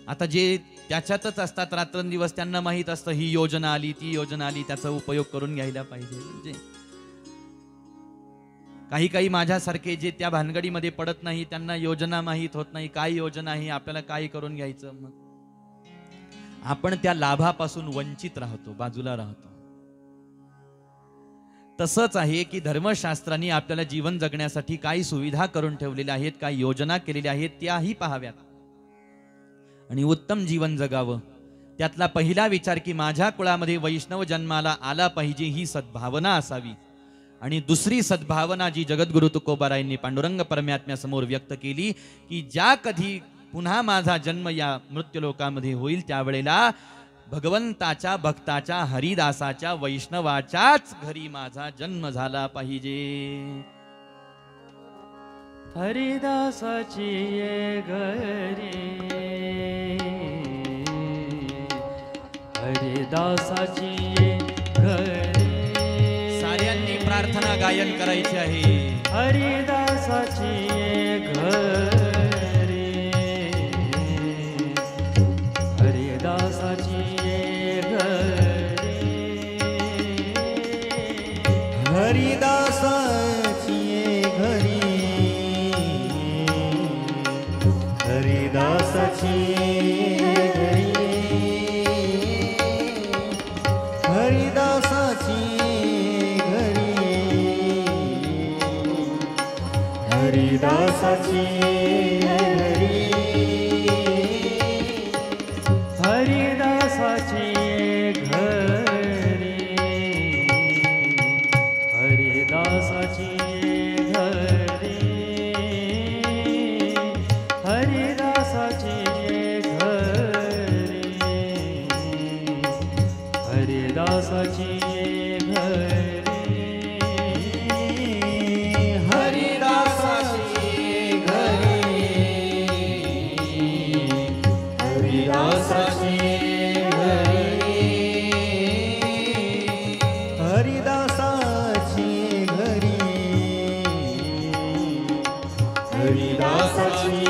आता जे त्याच्यातच असतात रात्रंदिवस, त्यांना माहित असतं ही योजना आली, ती योजना आली, त्याचा उपयोग करून घ्यायला पाहिजे. म्हणजे काही माझ्यासारखे जे त्या भानगडीमध्ये पडत नाही, त्यांना योजना माहित होत नाही, काय योजना आहे, आपल्याला काय करून घ्यायचं. मग आपण त्या लाभापासून वंचित राहतो, बाजूला राहतो. तसंच आहे की धर्मशास्त्रांनी आपल्याला जीवन जगण्यासाठी काही सुविधा करून ठेवलेल्या आहेत, काही योजना केलेल्या आहेत, त्याही पाहाव्यात आणि उत्तम जीवन जगावं. त्यातला पहिला विचार की माझ्या कुळामध्ये वैष्णव जन्माला आला पाहिजे, ही सद्भावना असावी. आणि दुसरी सद्भावना जी जगद्गुरु तुकोबारायांनी पांडुरंग परमात्म्यासमोर व्यक्त केली की ज्या कधी पुन्हा माझा जन्म या मृत्यूलोकामध्ये होईल, त्यावेळेला भगवंताच्या, भक्ताच्या, हरिदासाच्या, वैष्णवाच्याच घरी माझा जन्म झाला पाहिजे. हरिदासाची ये घरी, हरिदासाची ये घरी. साऱ्यांनी प्रार्थना गायन करायची आहे. हरिदासाची ये घरी, हरिदासाची ये घरी, हरिदासाची ये घरी, हरिदासाची ये घरी, हरिदासाची घरी, हरिदासाची घरी, हरिदासाची घरी, हरिदासाची घरी, हरिदासाची घरी, हरिदासाची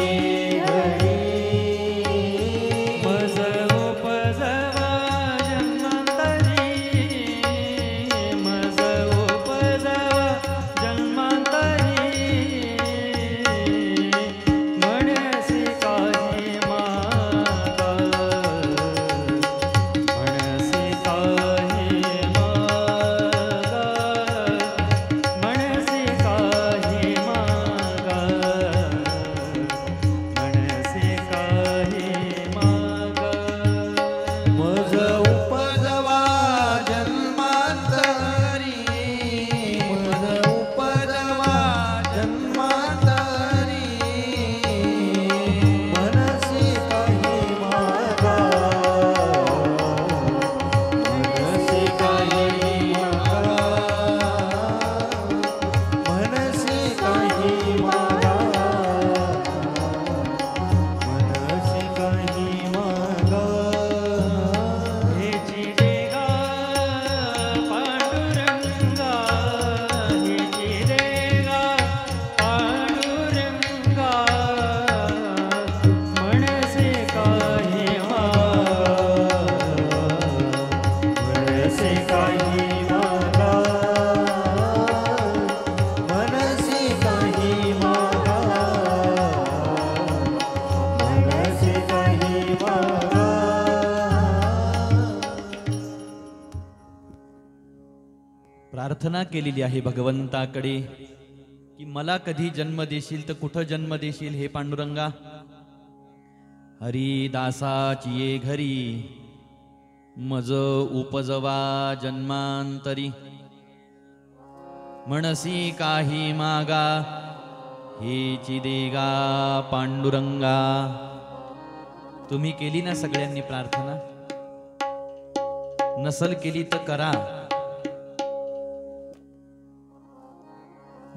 प्रार्थना केलेली आहे भगवंताकडे की मला कधी जन्म देशील तर कुठं जन्म देशील हे पांडुरंगा. हरिदासाची ये घरी मज उपजवा जन्मांतरी. म्हणसी काही मागा हेची देगा पांडुरंगा. तुम्ही केली ना सगळ्यांनी प्रार्थना? नसल केली तर करा.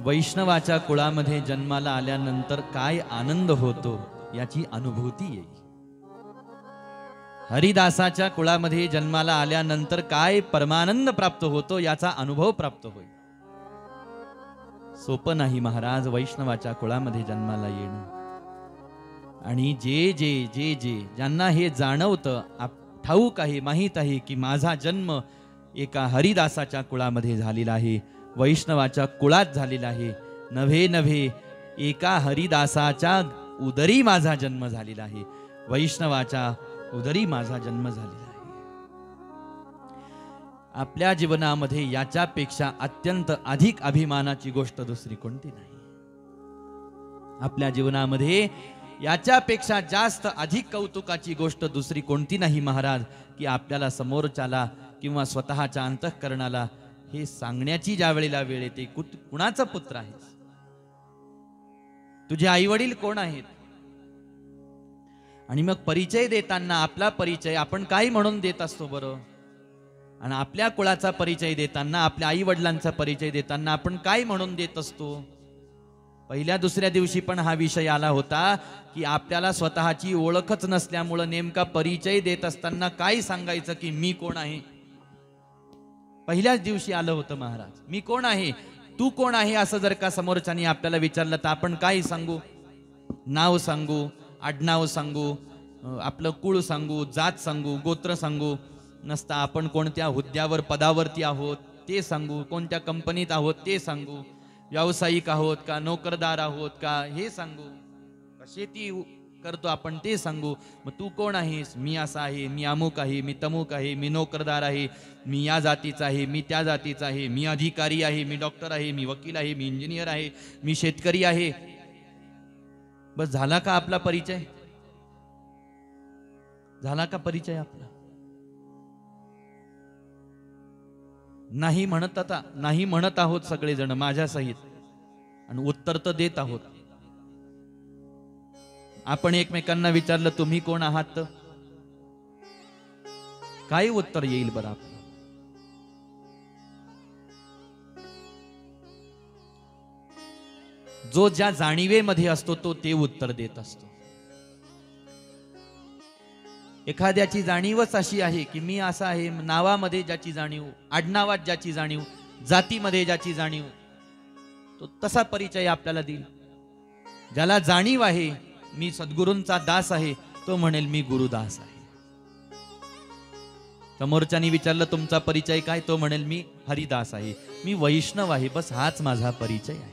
वैष्णवाच्या कुळामध्ये जन्माला आल्यानंतर काय आनंद होतो याची अनुभूती येईल. हरिदासाच्या कुळामध्ये जन्माला आल्यानंतर काय परमानंद प्राप्त होतो याचा अनुभव प्राप्त होईल. सोपं नाही महाराज वैष्णवाच्या कुळामध्ये जन्माला येणं. आणि जे जे जे जे ज्यांना हे जाणवतं, ठाऊक आहे, माहीत आहे की माझा जन्म एका हरिदासाच्या कुळामध्ये झालेला आहे, वैष्णवाच्या कुळात झालेला आहे, नव्हे नव्हे एका हरिदासाच्या उदरी माझा जन्म झालेला आहे, वैष्णवाच्या उदरी माझा जन्म झालेला आहे. आपल्या जीवनामध्ये याच्यापेक्षा अत्यंत अधिक अभिमानाची गोष्ट दुसरी कोणती नाही. आपल्या जीवनामध्ये याच्यापेक्षा जास्त अधिक कौतुकाची गोष्ट दुसरी कोणती नाही महाराज, की आपल्याला समोरच्याला किंवा स्वतःच्या अंतःकरणाला हे सांगण्याची ज्या वेळेला वेळ येते, कुणाचा पुत्र आहेस, तुझे आई वडील कोण आहेत. आणि मग परिचय देताना आपला परिचय आपण काय म्हणून देत असतो बरं. आणि आपल्या कुळाचा परिचय देताना, आपल्या आई वडिलांचा परिचय देताना आपण काय म्हणून देत असतो. पहिल्या दुसऱ्या दिवशी पण हा विषय आला होता की आपल्याला स्वतःची ओळखच नसल्यामुळं नेमका परिचय देत असताना काय सांगायचं की मी कोण आहे. पहिल्याच दिवशी आलं होतं महाराज, मी कोण आहे, तू कोण आहे असं जर का समोरच्यानी आपल्याला विचारलं तर आपण काय सांगू. नाव सांगू, आडनाव सांगू, आपलं कुळ सांगू, जात सांगू, गोत्र सांगू. नसता आपण कोणत्या हुद्द्यावर पदावरती आहोत ते सांगू, कोणत्या कंपनीत आहोत ते सांगू, व्यावसायिक आहोत का, नोकरदार आहोत का हे सांगू, शेती करतो आपण ते सांगू. मग तू कोण आहेस, मी असा आहे, मी अमुक आहे, मी तमुक आहे, मी नोकरदार आहे, मी या जातीचा आहे, मी त्या जातीचा आहे, मी अधिकारी आहे, मी डॉक्टर आहे, मी वकील आहे, मी इंजिनियर आहे, मी शेतकरी आहे. बस झाला का आपला परिचय. झाला का परिचय आपला. नाही म्हणत, आता नाही म्हणत आहोत सगळेजण माझ्या सहित, आणि उत्तर तर देत आहोत. आपण एकमेकांना विचारलं तुम्ही कोण आहात तर काय उत्तर येईल बरं आपलं. जो ज्या जाणीवेमध्ये असतो तो ते उत्तर देत असतो. एखाद्याची जाणीवच अशी आहे की मी असा आहे, नावामध्ये ज्याची जाणीव, आडनावात ज्याची जाणीव, जातीमध्ये ज्याची जाणीव, तो तसा परिचय आपल्याला देईल. ज्याला जाणीव आहे मी सद्गुरूंचा दास आहे, तो म्हणेल मी गुरुदास आहे. समोरच्यानी विचारलं तुमचा परिचय काय, तो म्हणेल मी हरिदास आहे, मी वैष्णव आहे, बस हाच माझा परिचय आहे.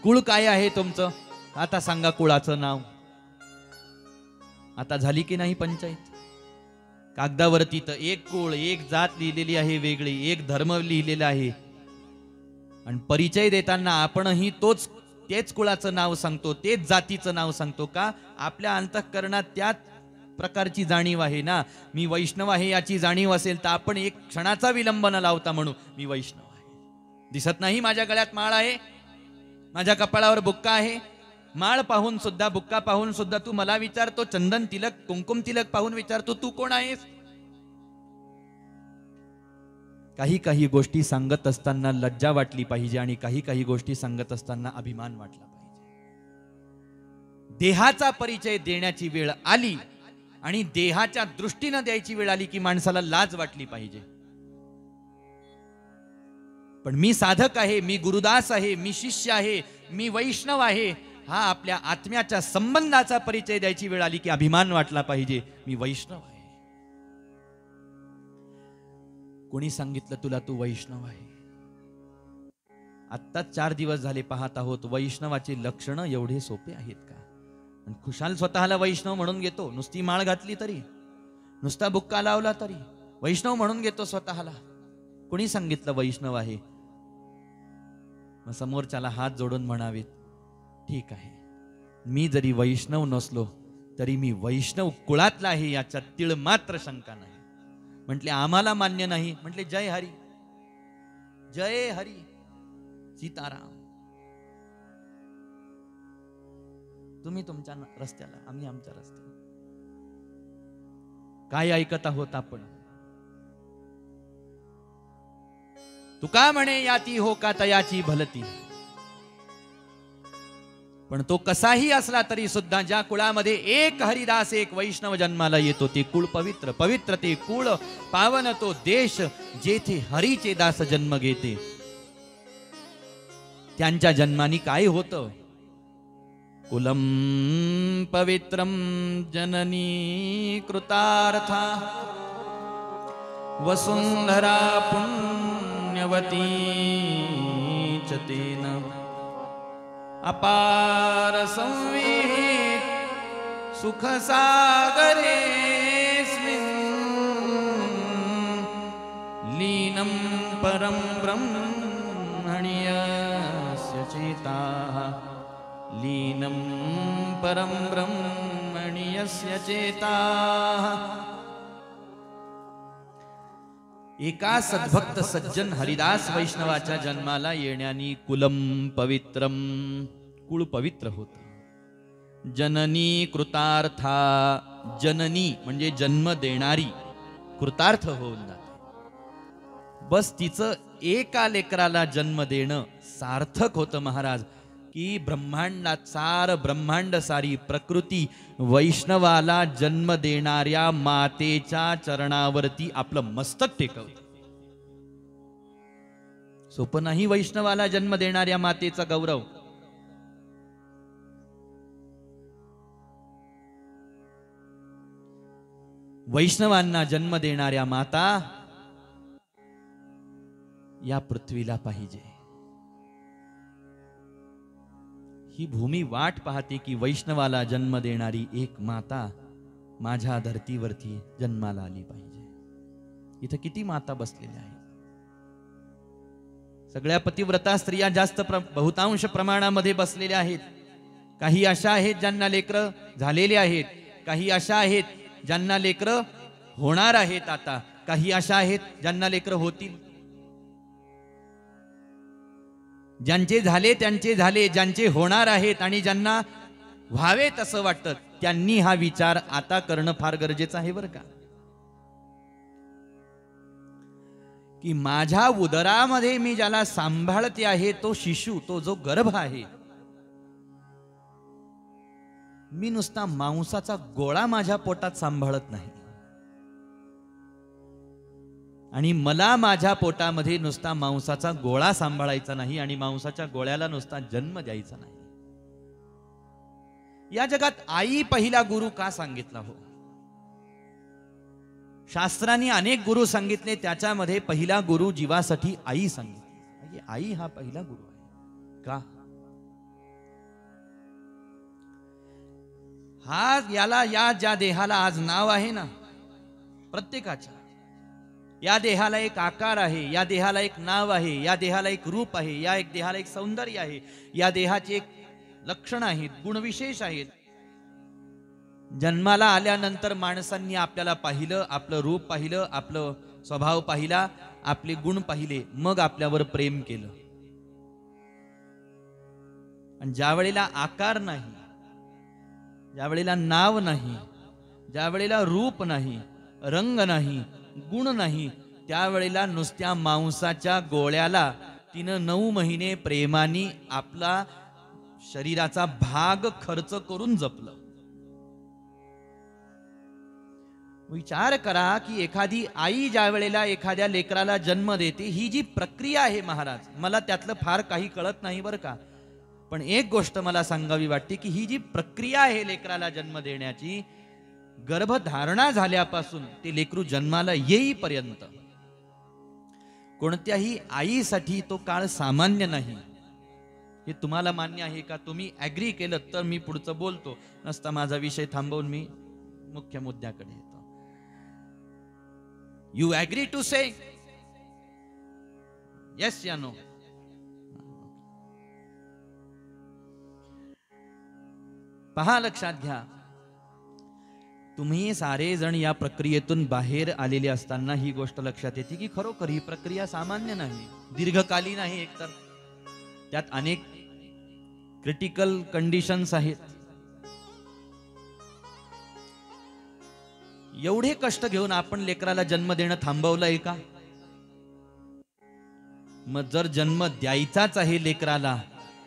कुळ काय आहे तुमचं, आता सांगा कुळाचं नाव. आता झाली की नाही पंचायत. कागदावरती तर एक कुळ, एक जात लिहिलेली आहे वेगळी, एक धर्म लिहिलेला आहे, आणि परिचय देताना आपणही तेच कुळाचं नाव सांगतो, तेच जातीचं नाव सांगतो. का आपल्या अंतःकरणात त्याच प्रकारची जाणीव आहे ना. मी वैष्णव आहे याची जाणीव असेल तर आपण एक क्षणाचा विलंब न लावता म्हणू मी वैष्णव आहे. दिसत नाही माझ्या गळ्यात माळ आहे, माझ्या कपाळावर बुक्का आहे, माळ पाहून सुद्धा, बुक्का पाहून सुद्धा तू मला विचारतो, चंदन तिलक, कुंकुम तिलक पाहून विचारतो तू कोण आहेस. काही काही गोष्टी सांगत असताना लज्जा वाटली पाहिजे, आणि काही काही गोष्टी सांगत असताना अभिमान वाटला पाहिजे. देहाचा परिचय देण्याची वेळ आली आणि देहाच्या दृष्टीने द्यायची वेळ आली की माणसाला लाज वाटली पाहिजे. पण मी साधक आहे, मी गुरुदास आहे, मी शिष्य आहे, मी वैष्णव आहे, हा आपल्या आत्म्याच्या संबंधाचा परिचय द्यायची वेळ आली की अभिमान वाटला पाहिजे, मी वैष्णव आहे. कोणी सांगितलं तुला तू वैष्णव आहे. आत्ताच 4 दिवस झाले पाहत आहोत वैष्णवाची लक्षणं एवढे सोपे आहेत का. आणि खुशाल स्वतःला वैष्णव म्हणून घेतो, नुसती माळ घातली तरी, नुसता बुक्का लावला तरी वैष्णव म्हणून घेतो स्वतःला. कोणी सांगितलं वैष्णव आहे? मग समोरच्याला हात जोडून म्हणावेत, ठीक आहे, मी जरी वैष्णव नसलो तरी मी वैष्णव कुळातला आहे, याच्यात तीळ मात्र शंका नाही. म्हटले आम्हाला मान्य नाही. म्हटले जय हरी, जय हरी, सीताराम. तुम्ही तुमच्या रस्त्याला, आम्ही आमच्या रस्त्याला. काय ऐकत आहोत आपण? तुका म्हणे याती हो का तयाची भलती. पण तो कसाही असला तरी सुद्धा ज्या कुळामध्ये एक हरिदास एक वैष्णव जन्माला येतो ते कुळ पवित्र, पवित्र ते कुळ, पावन तो देश जेथे हरीचे दास जन्म घेते. त्यांच्या जन्मानी काय होतं? कुलम पवित्रम जननी कृतार्था वसुंधरा पुण्यवती च तेन अपार संविहित सुख सागरेस्मिन् लीनं परं ब्रह्मण्यस्य चेताः लीनं परं ब्रह्मण्यस्य चेताः. एका सद्भक्त सज्जन हरिदास वैष्णवाच्या जन्माला येण्यानी कुलम पवित्रम, कुळ पवित्र होत. जननी कृतार्था, जननी म्हणजे जन्म देणारी, कृतार्थ होऊन जाते. बस तिचं एका लेकराला जन्म देणं सार्थक होतं महाराज, की ब्रह्मांडात सार ब्रह्मांड सारी प्रकृती वैष्णवाला जन्म देणाऱ्या मातेच्या चरणावरती आपलं मस्तक टेकवते. सोपं नाही वैष्णवाला जन्म देणाऱ्या मातेचा गौरव. वैष्णवांना जन्म देणाऱ्या माता या पृथ्वीला पाहिजे. ही भूमी वाट पाहते की वैष्णवाला जन्म देणारी एक माता माझ्या धर्तीवरती जन्माला आली पाहिजे. इथं किती माता बसलेल्या आहेत? सगळ्या पतिव्रता स्त्रिया जास्त बहुतांश प्रमाणामध्ये बसलेल्या आहेत. काही अशा आहेत ज्यांना लेकरं झालेले आहेत, काही अशा आहेत ज्यांना लेकरं होणार आहेत आता, काही अशा आहेत ज्यांना लेकरं होतील. ज्यांचे झाले त्यांचे झाले, ज्यांचे होणार आहेत आणि ज्यांना व्हावेत असं वाटतं त्यांनी हा विचार आता करणं फार गरजेचं आहे बरं का. की माझ्या उदरामध्ये मी ज्याला सांभाळते आहे तो शिशु, तो जो गर्भ आहे, मी नुसता मांसाचा गोळा माझ्या पोटात सांभाळत नाही आणि मला माझ्या पोटामध्ये नुसता मांसाचा गोळा सांभाळायचा नाही आणि मांसाच्या गोळ्याला नुसता जन्म द्यायचा नाही. या जगात आई पहिला गुरु का सांगितला हो? शास्त्रांनी अनेक गुरु सांगितले, त्याच्यामध्ये पहिला गुरु जीवासाठी आई सांगितली. आई हा पहिला गुरु आहे का? या ज्या देहाला आज नाव आहे ना प्रत्येकाच्या, या देहाला एक आकार आहे, या देहाला एक नाव आहे, या देहाला एक रूप आहे, या एक देहाला एक सौंदर्य आहे, या देहाचे एक लक्षण आहेत, गुणविशेष आहेत. जन्माला आल्यानंतर माणसांनी आपल्याला पाहिलं, आपलं रूप पाहिलं, आपलं स्वभाव पाहिला, आपले गुण पाहिले, मग आपल्यावर प्रेम केलं. आणि ज्या वेळेला आकार नाही, ज्या वेळेला नाव नाही, ज्या वेळेला रूप नाही, रंग नाही, गुण नाही, त्यावेळेला नुसत्या मांसाच्या गोळ्याला तिनं 9 महिने प्रेमाने आपला शरीराचा भाग खर्च करून जपलं. विचार करा की एखादी आई ज्या वेळेला एखाद्या लेकराला जन्म देते, ही जी प्रक्रिया आहे महाराज, मला त्यातलं फार काही कळत नाही बरं का, पण एक गोष्ट मला सांगावी वाटते की ही जी प्रक्रिया आहे लेकराला जन्म देण्याची, गर्भधारणा झाल्यापासून ते लेकरू जन्माला येईपर्यंत कोणत्याही आईसाठी तो काळ सामान्य नाही. हे तुम्हाला मान्य आहे का? तुम्ही ऍग्री केलं तर मी पुढचं बोलतो, नसता माझा विषय थांबवून मी मुख्य मुद्द्याकडे येतो. You agree to say yes या नो? पहा, लक्षात घ्या, तुम्ही सारे जण या प्रक्रियेतून बाहेर आलेले असताना ही गोष्ट लक्षात येते की खरोखर ही प्रक्रिया सामान्य नाही, दीर्घकालीन आहे. एकतर त्यात अनेक क्रिटिकल कंडिशन्स आहेत. एवढे कष्ट घेऊन आपण लेकराला जन्म देणं थांबवलंय का? मग जर जन्म द्यायचाच आहे लेकराला,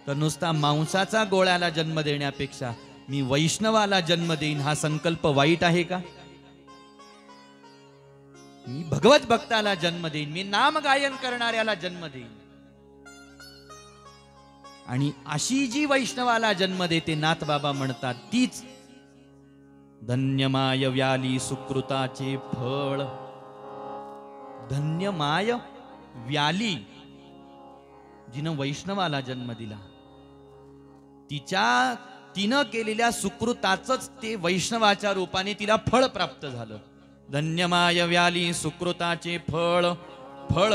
तर नुसता मांसाचा गोळ्याला जन्म देण्यापेक्षा मी वैष्णवाला जन्म देईन हा संकल्प वाईट आहे का? मी भगवत भक्ताला जन्म देईन, मी नाम गायन करणाऱ्याला जन्म देईन. आणि अशी जी वैष्णवाला जन्म देते, नाथ बाबा म्हणतात, तीच धन्यमाय व्याली सुकृताचे फळ. धन्यमाय व्याली, जिनं वैष्णवाला जन्म दिला, तिनं केलेल्या सुकृताचंच ते वैष्णवाच्या रूपाने तिला फळ प्राप्त झालं. धन्यमाय व्याली सुकृताचे फळ. फळ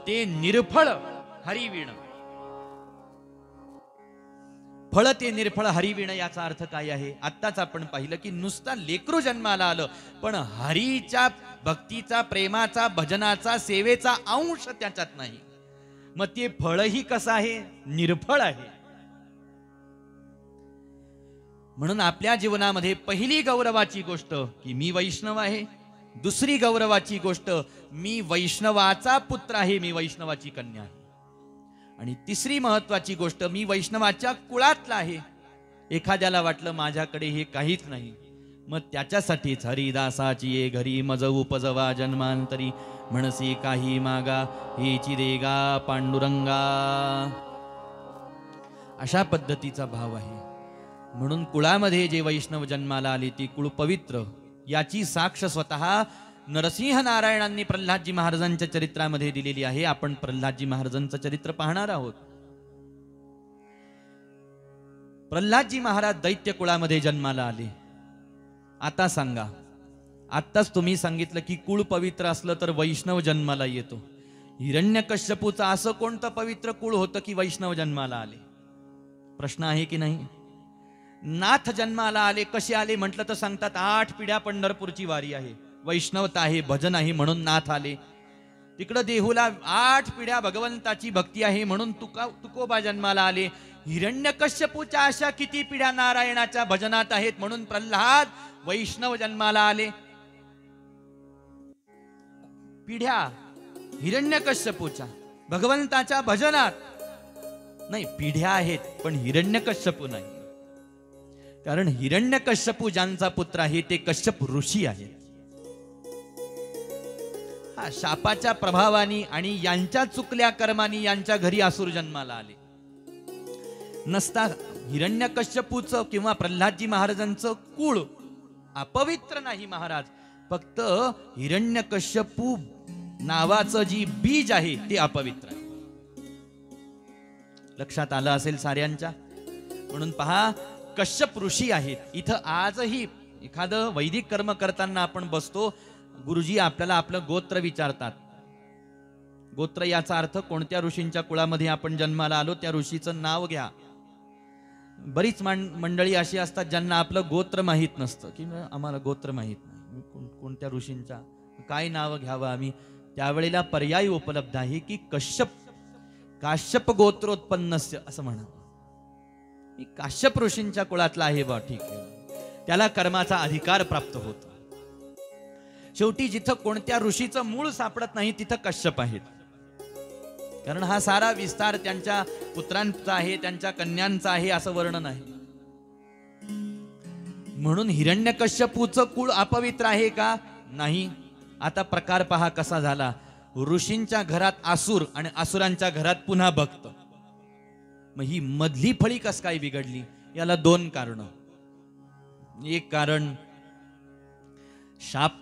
ते निर्फळ हरिविण. फळ ते निर्फळ हरिविण याचा अर्थ काय आहे? आत्ताच आपण पाहिलं की नुसता लेकरू जन्माला आलं, पण हरीच्या भक्तीचा, प्रेमाचा, भजनाचा, सेवेचा अंश त्याच्यात नाही. मग ते फळही कसं आहे? निर्फळ आहे. म्हणून आपल्या जीवनामध्ये पहिली गौरवाची गोष्ट की मी वैष्णव आहे. दुसरी गौरवाची गोष्ट, मी वैष्णवाचा पुत्र आहे, मी वैष्णवाची कन्या आहे. आणि तिसरी महत्वाची गोष्ट, मी वैष्णवाच्या कुळातला आहे. एखाद्याला वाटलं माझ्याकडे हे काहीच नाही, मग त्याच्यासाठीच हरिदासाची ये घरी मज उपजवा जन्मांतरी, म्हणसी काही मागा हेची देगा पांडुरंगा. अशा पद्धतीचा भाव आहे. म्हणून कुळामध्ये जे वैष्णव जन्माला आले ती कुळ पवित्र, याची साक्ष स्वतः नरसिंह नारायणांनी प्रल्हादजी महाराजांच्या चरित्रामध्ये दिलेली आहे. आपण प्रल्हादजी महाराजांचं चरित्र पाहणार आहोत. प्रल्हादजी महाराज दैत्य कुळामध्ये जन्माला आले. आता सांगा, आत्ताच तुम्ही सांगितलं की कुळ पवित्र असलं तर वैष्णव जन्माला येतो. हिरण्यकश्यपूचं असं कोणतं पवित्र कुळ होतं की वैष्णव जन्माला आले? प्रश्न आहे की नाही? नाथ जन्माला आले. कसे आले म्हटलं तर सांगतात 8 पिढ्या पंढरपूरची वारी आहे, वैष्णवता आहे, भजन आहे म्हणून नाथ आले. तिकडं देहूला 8 पिढ्या भगवंताची भक्ती आहे म्हणून तुकोबा जन्माला आले. हिरण्यकश्यपूच्या अशा किती पिढ्या नारायणाच्या भजनात आहेत म्हणून प्रल्हाद वैष्णव जन्माला आले. पिढ्या हिरण्यकश्यपूच्या भगवंताच्या भजनात नाही, पिढ्या आहेत पण हिरण्यकश्यपू नाही. कारण हिरण्यकश्यपू ज्यांचा पुत्र आहे ते कश्यप ऋषी आहेत. हा शापाच्या प्रभावाने आणि यांच्या चुकल्या कर्माने यांच्या घरी असुर जन्माला आले. नसता हिरण्यकश्यपूचं किंवा प्रल्हादजी महाराजांचं कुळ अपवित्र नाही महाराज, फक्त हिरण्यकश्यपू नावाचं जी बीज आहे ते अपवित्र आहे. लक्षात आलं असेल साऱ्यांच्या. म्हणून पहा, कश्यप ऋषी आहेत. इथं आजही एखादं वैदिक कर्म करताना आपण बसतो, गुरुजी आपल्याला आपलं गोत्र विचारतात. गोत्र याचा अर्थ कोणत्या ऋषींच्या कुळामध्ये आपण जन्माला आलो त्या ऋषीचं नाव घ्या. बरीच मंडळी अशी असतात ज्यांना आपलं गोत्र माहीत नसतं, की आम्हाला गोत्र माहीत नाही, कोणत्या ऋषींचा काय नाव घ्यावं आम्ही. त्यावेळेला पर्याय उपलब्ध आहे की काश्यप गोत्रोत्पन्नस्य असं म्हणावं. मी काश्यप ऋषींच्या कुळातला आहे बा, ठीक आहे, त्याला कर्माचा अधिकार प्राप्त होतो. शेवटी जिथं कोणत्या ऋषीचं मूळ सापडत नाही तिथं कश्यप आहेत. कारण हा सारा विस्तार त्यांच्या पुत्रांचा आहे, त्यांच्या कन्यांचा आहे असं वर्णन आहे. म्हणून हिरण्यकश्यपूचं कुळ अपवित्र आहे का? नाही. आता प्रकार पहा कसा झाला. ऋषींच्या घरात असुर आणि असुरांच्या घरात पुन्हा भक्त. मग ही मधली फळी कस काय बिघडली? याला 2 कारण. एक कारण शाप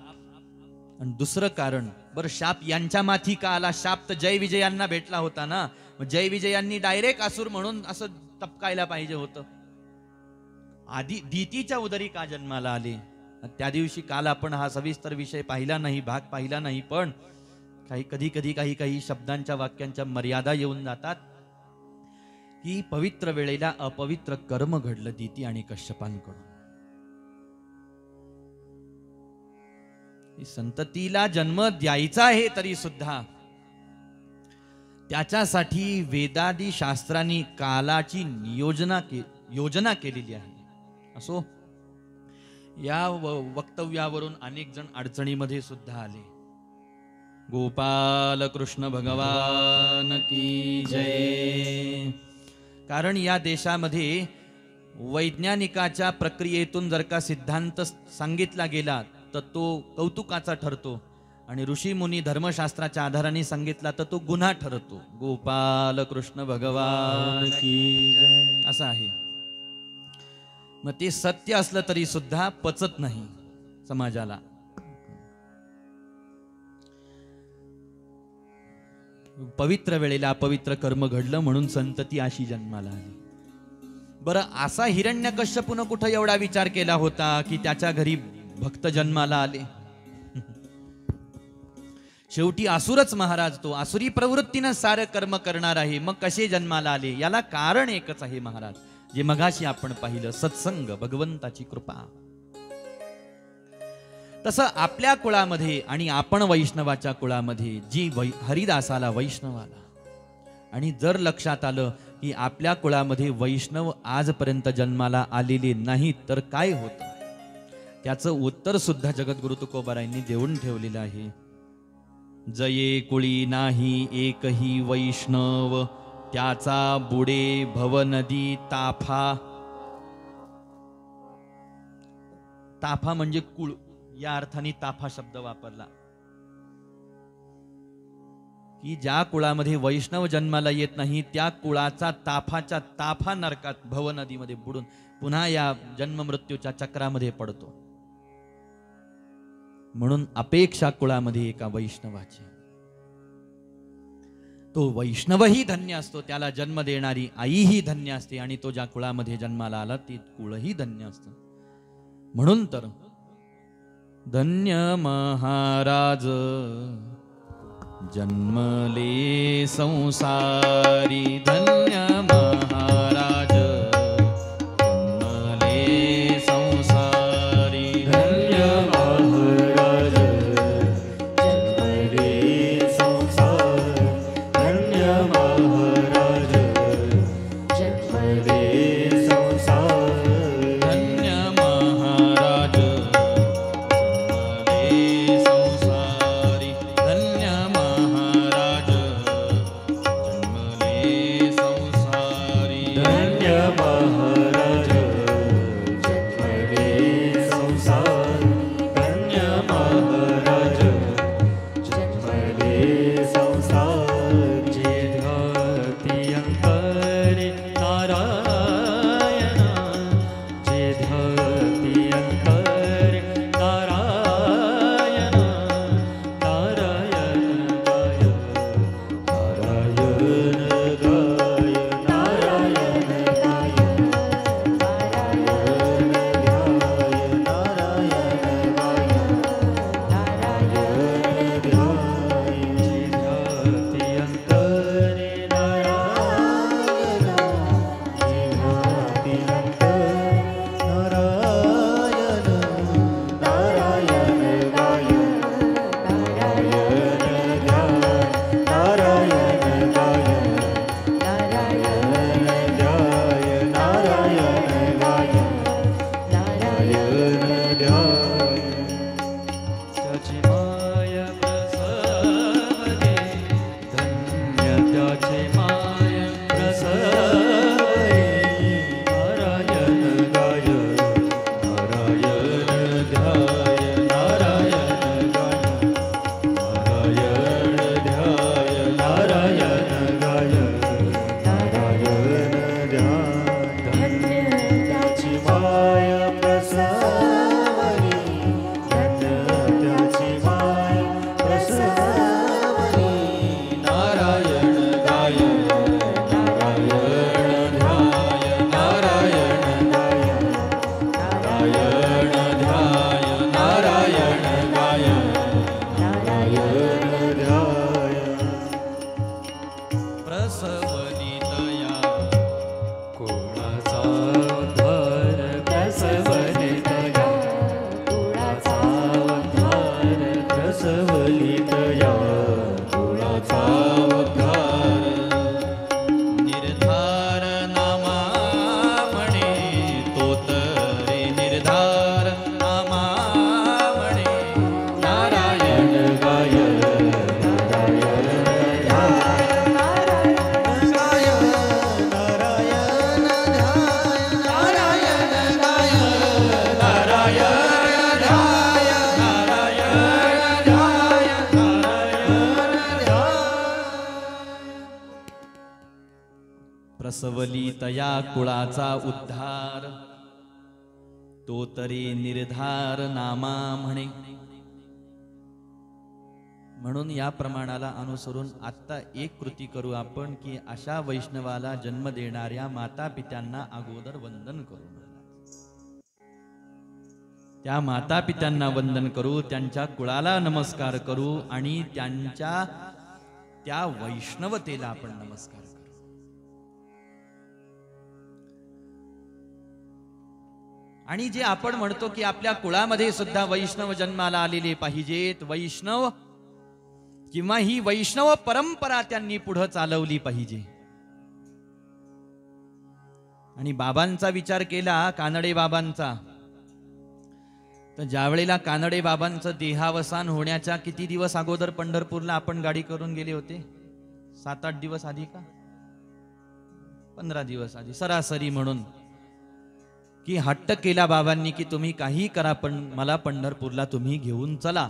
आणि दुसरं कारण, बरं शाप यांच्या माथी का आला? शाप तर जय विजयांना भेटला होता ना. मग जय विजयांनी डायरेक्ट असुर म्हणून असं टपकायला पाहिजे होतं. आधी दितीच्या उदरी का जन्माला आले? त्या दिवशी काल आपण हा सविस्तर विषय पाहिला नाही, भाग पाहिला नाही, पण काही शब्दांच्या वाक्यांच्या मर्यादा येऊन जातात की पवित्र वेळेला अपवित्र कर्म घडलं दिती आणि कश्यपांकडून. संततीला जन्म द्यायचा आहे तरी सुद्धा त्याच्यासाठी वेदादी शास्त्रांनी कालाची योजना केलेली आहे. असो, या वक्तव्यावरून अनेक जण अडचणीमध्ये सुद्धा आले. गोपाल कृष्ण भगवान की जय. कारण या देशामध्ये वैज्ञानिकाच्या प्रक्रियेतून जर का सिद्धांत सांगितला गेला तर तो कौतुकाचा ठरतो, आणि ऋषी मुनी धर्मशास्त्राच्या आधाराने सांगितला तर तो गुन्हा ठरतो. गोपाल कृष्ण भगवान की जय असं आहे. मग ते सत्य असलं तरी सुद्धा पचत नाही समाजाला. पवित्र वेळेला अपवित्र कर्म घडलं म्हणून संतती अशी जन्माला आली. बरं, असा हिरण्यकश्यपूनं कुठं एवढा विचार केला होता की त्याच्या घरी भक्त जन्माला आले? शेवटी असुरच महाराज, तो आसुरी प्रवृत्तीनं सारं कर्म करणार आहे. मग कसे जन्माला आले? याला कारण एकच आहे महाराज, जे मगाशी आपण पाहिलं, सत्संग, भगवंताची कृपा. तसं आपल्या कुळामध्ये आणि आपण वैष्णवाच्या कुळामध्ये जी हरिदासाला वैष्णवाला, आणि जर लक्षात आलं की आपल्या कुळामध्ये वैष्णव आजपर्यंत जन्माला आलेले नाहीत तर काय होतं, त्याचं उत्तर सुद्धा जगद्गुरु तुकोबारायांनी देऊन ठेवलेलं आहे. जये कुळी नाही एकही वैष्णव, त्याचा बुडे भवनदी ताफा. ताफा म्हणजे कुळ, या अर्थाने ताफा शब्द वापरला की ज्या कुळामध्ये वैष्णव जन्माला येत नाही त्या कुळाचा ताफा नरकात भवनदीमध्ये बुडून पुन्हा या जन्म मृत्यूच्या चक्रामध्ये पडतो. म्हणून अपेक्षा कुळामध्ये एका वैष्णवाची. तो वैष्णवही धन्य असतो, त्याला जन्म देणारी आईही धन्य असते, आणि तो ज्या कुळामध्ये जन्माला आला ते कुळही धन्य असतं. म्हणून तर धन्य महाराज जन्मले संसारी, धन्य महाराज जन्मले संसारी, धन्य महाराज जन्मले संसार, धन्य महाराज जन्मले संसार, धन्य महाराज जन्मले संसारी, धन्य महाराज जन्मले संसारी. प्रसवलित या कुळाचा उद्धार निर्धार नामा म्हणे तो तरी निर्धार नामा म्हणे नारायण गाय प्रसवली तया कुळाचा उद्धार तो तरी निर्धार नामा म्हणे. म्हणून या प्रमाणाला अनुसरून आता एक कृती करू आपण की अशा वैष्णवाला जन्म देणाऱ्या माता पित्यांना अगोदर वंदन करू. त्या माता पित्यांना वंदन करू, त्यांच्या कुळाला नमस्कार करू आणि त्यांच्या त्या वैष्णवतेला आपण नमस्कार करू. आणि जे आपण म्हणतो की आपल्या कुळामध्ये सुद्धा वैष्णव जन्माला आलेले पाहिजेत, वैष्णव किंवा ही वैष्णव परंपरा त्यांनी पुढे चालवली पाहिजे. आणि बाबांचा विचार केला, कानडे बाबांचा, तर ज्या वेळेला कानडे बाबांचं देहावसान होण्याच्या किती दिवस अगोदर पंढरपूरला आपण गाडी करून गेले होते? 7-8 दिवस आधी का 15 दिवस आधी सरासरी, म्हणून की हट्ट केला बाबांनी की तुम्ही काही करा पण मला पंढरपूरला तुम्ही घेऊन चला.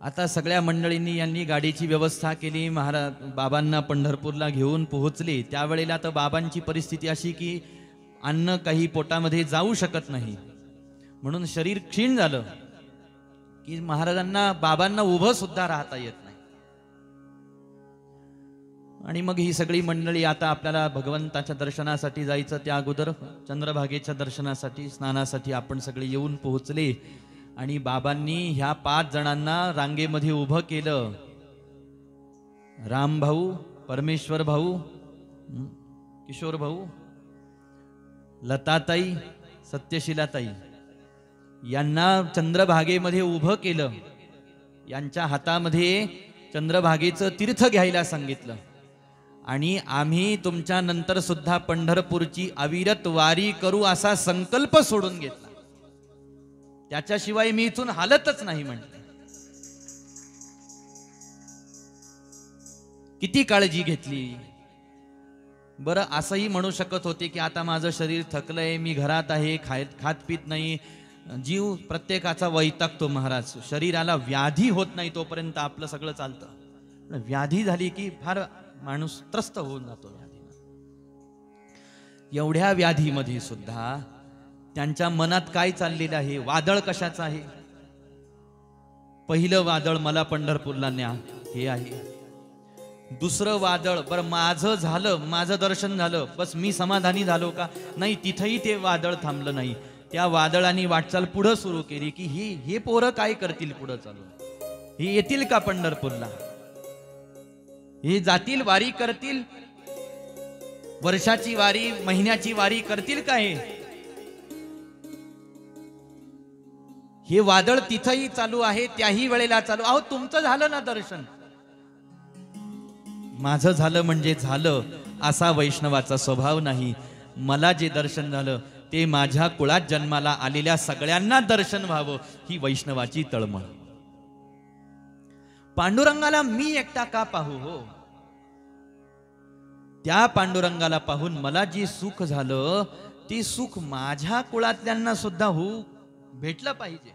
आता सगळ्या मंडळींनी यांनी गाडीची व्यवस्था केली, महाराज बाबांना पंढरपूरला घेऊन पोहोचले. त्यावेळेला तर बाबांची परिस्थिती अशी की अन्न काही पोटामध्ये जाऊ शकत नाही, म्हणून शरीर क्षीण झालं की महाराजांना बाबांना उभं सुद्धा राहता येत नाही. आणि मग ही सगळी मंडळी आता आपल्याला भगवंताच्या दर्शनासाठी जायचं, त्या अगोदर चंद्रभागेच्या दर्शनासाठी स्नानासाठी आपण सगळे येऊन पोहोचले. आणि बाबांनी ह्या 5 जणांना रांगेमध्ये उभं केलं. राम भाऊ, परमेश्वर भाऊ, किशोर भाऊ, लताताई, सत्यशिलाताई यांना चंद्रभागेमध्ये उभं केलं. यांच्या हातामध्ये चंद्रभागेचं तीर्थ घ्यायला सांगितलं. आणि आम्ही तुमच्या नंतर सुद्धा पंढरपूरची अविरत वारी करू असा संकल्प सोडून घेतला, त्याच्याशिवाय मी इथून हालतच नाही म्हटलं. किती काळजी घेतली बरं. असंही म्हणू शकत होते की आता माझं शरीर थकलंय, मी घरात आहे, खात पीत नाही, जीव प्रत्येकाचा वैतागतो महाराज. शरीराला व्याधी होत नाही तोपर्यंत आपलं सगळं चालतं, व्याधी झाली की फार माणूस त्रस्त होऊन जातो व्याधीनं. एवढ्या व्याधीमध्ये सुद्धा त्यांच्या मनात काय चाललेलं आहे, वादळ कशाचं आहे? पहिलं वादळ मला पंढरपूरला न्या हे आहे. दुसरं वादळ, बरं माझं झालं, माझं दर्शन झालं, बस मी समाधानी झालो का? नाही, तिथंही ते वादळ थांबलं नाही. त्या वादळाने वाटचाल पुढं सुरू केली की हे पोरं काय करतील पुढं चालून, हे येतील का पंढरपूरला, हे जातील, वारी करतील, वर्षाची वारी, महिन्याची वारी करतील का? हे वादळ तिथंही चालू आहे, त्याही वेळेला चालू. अहो तुमचं झालं ना दर्शन, माझं झालं म्हणजे झालं असा वैष्णवाचा स्वभाव नाही. मला जे दर्शन झालं ते माझ्या कुळात जन्माला आलेल्या सगळ्यांना दर्शन व्हावं, ही वैष्णवाची तळमळ. पांडुरंगाला मी एकटा का पाहू हो? त्या पांडुरंगाला पाहून मला जे सुख झालं ते सुख माझ्या कुळातल्यांना सुद्धा भेटलं पाहिजे.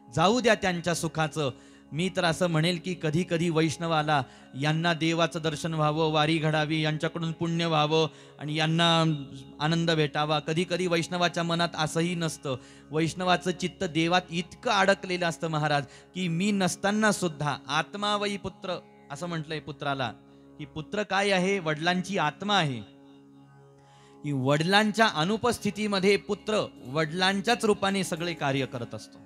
जाऊ द्या त्यांच्या सुखाचं. मी तर असं म्हणेल की कधी कधी वैष्णवाला यांना देवाचं दर्शन व्हावं, वारी घडावी, यांच्याकडून पुण्य व्हावं आणि यांना आनंद भेटावा. कधी कधी वैष्णवाच्या मनात असंही नसतं. वैष्णवाचं चित्त देवात इतकं अडकलेलं असतं महाराज की मी नसताना सुद्धा आत्मा वै पुत्र असं म्हटलंय पुत्राला, की पुत्र काय आहे? वडिलांची आत्मा आहे. की वडिलांच्या अनुपस्थितीमध्ये पुत्र वडिलांच्याच रूपाने सगळे कार्य करत असतो.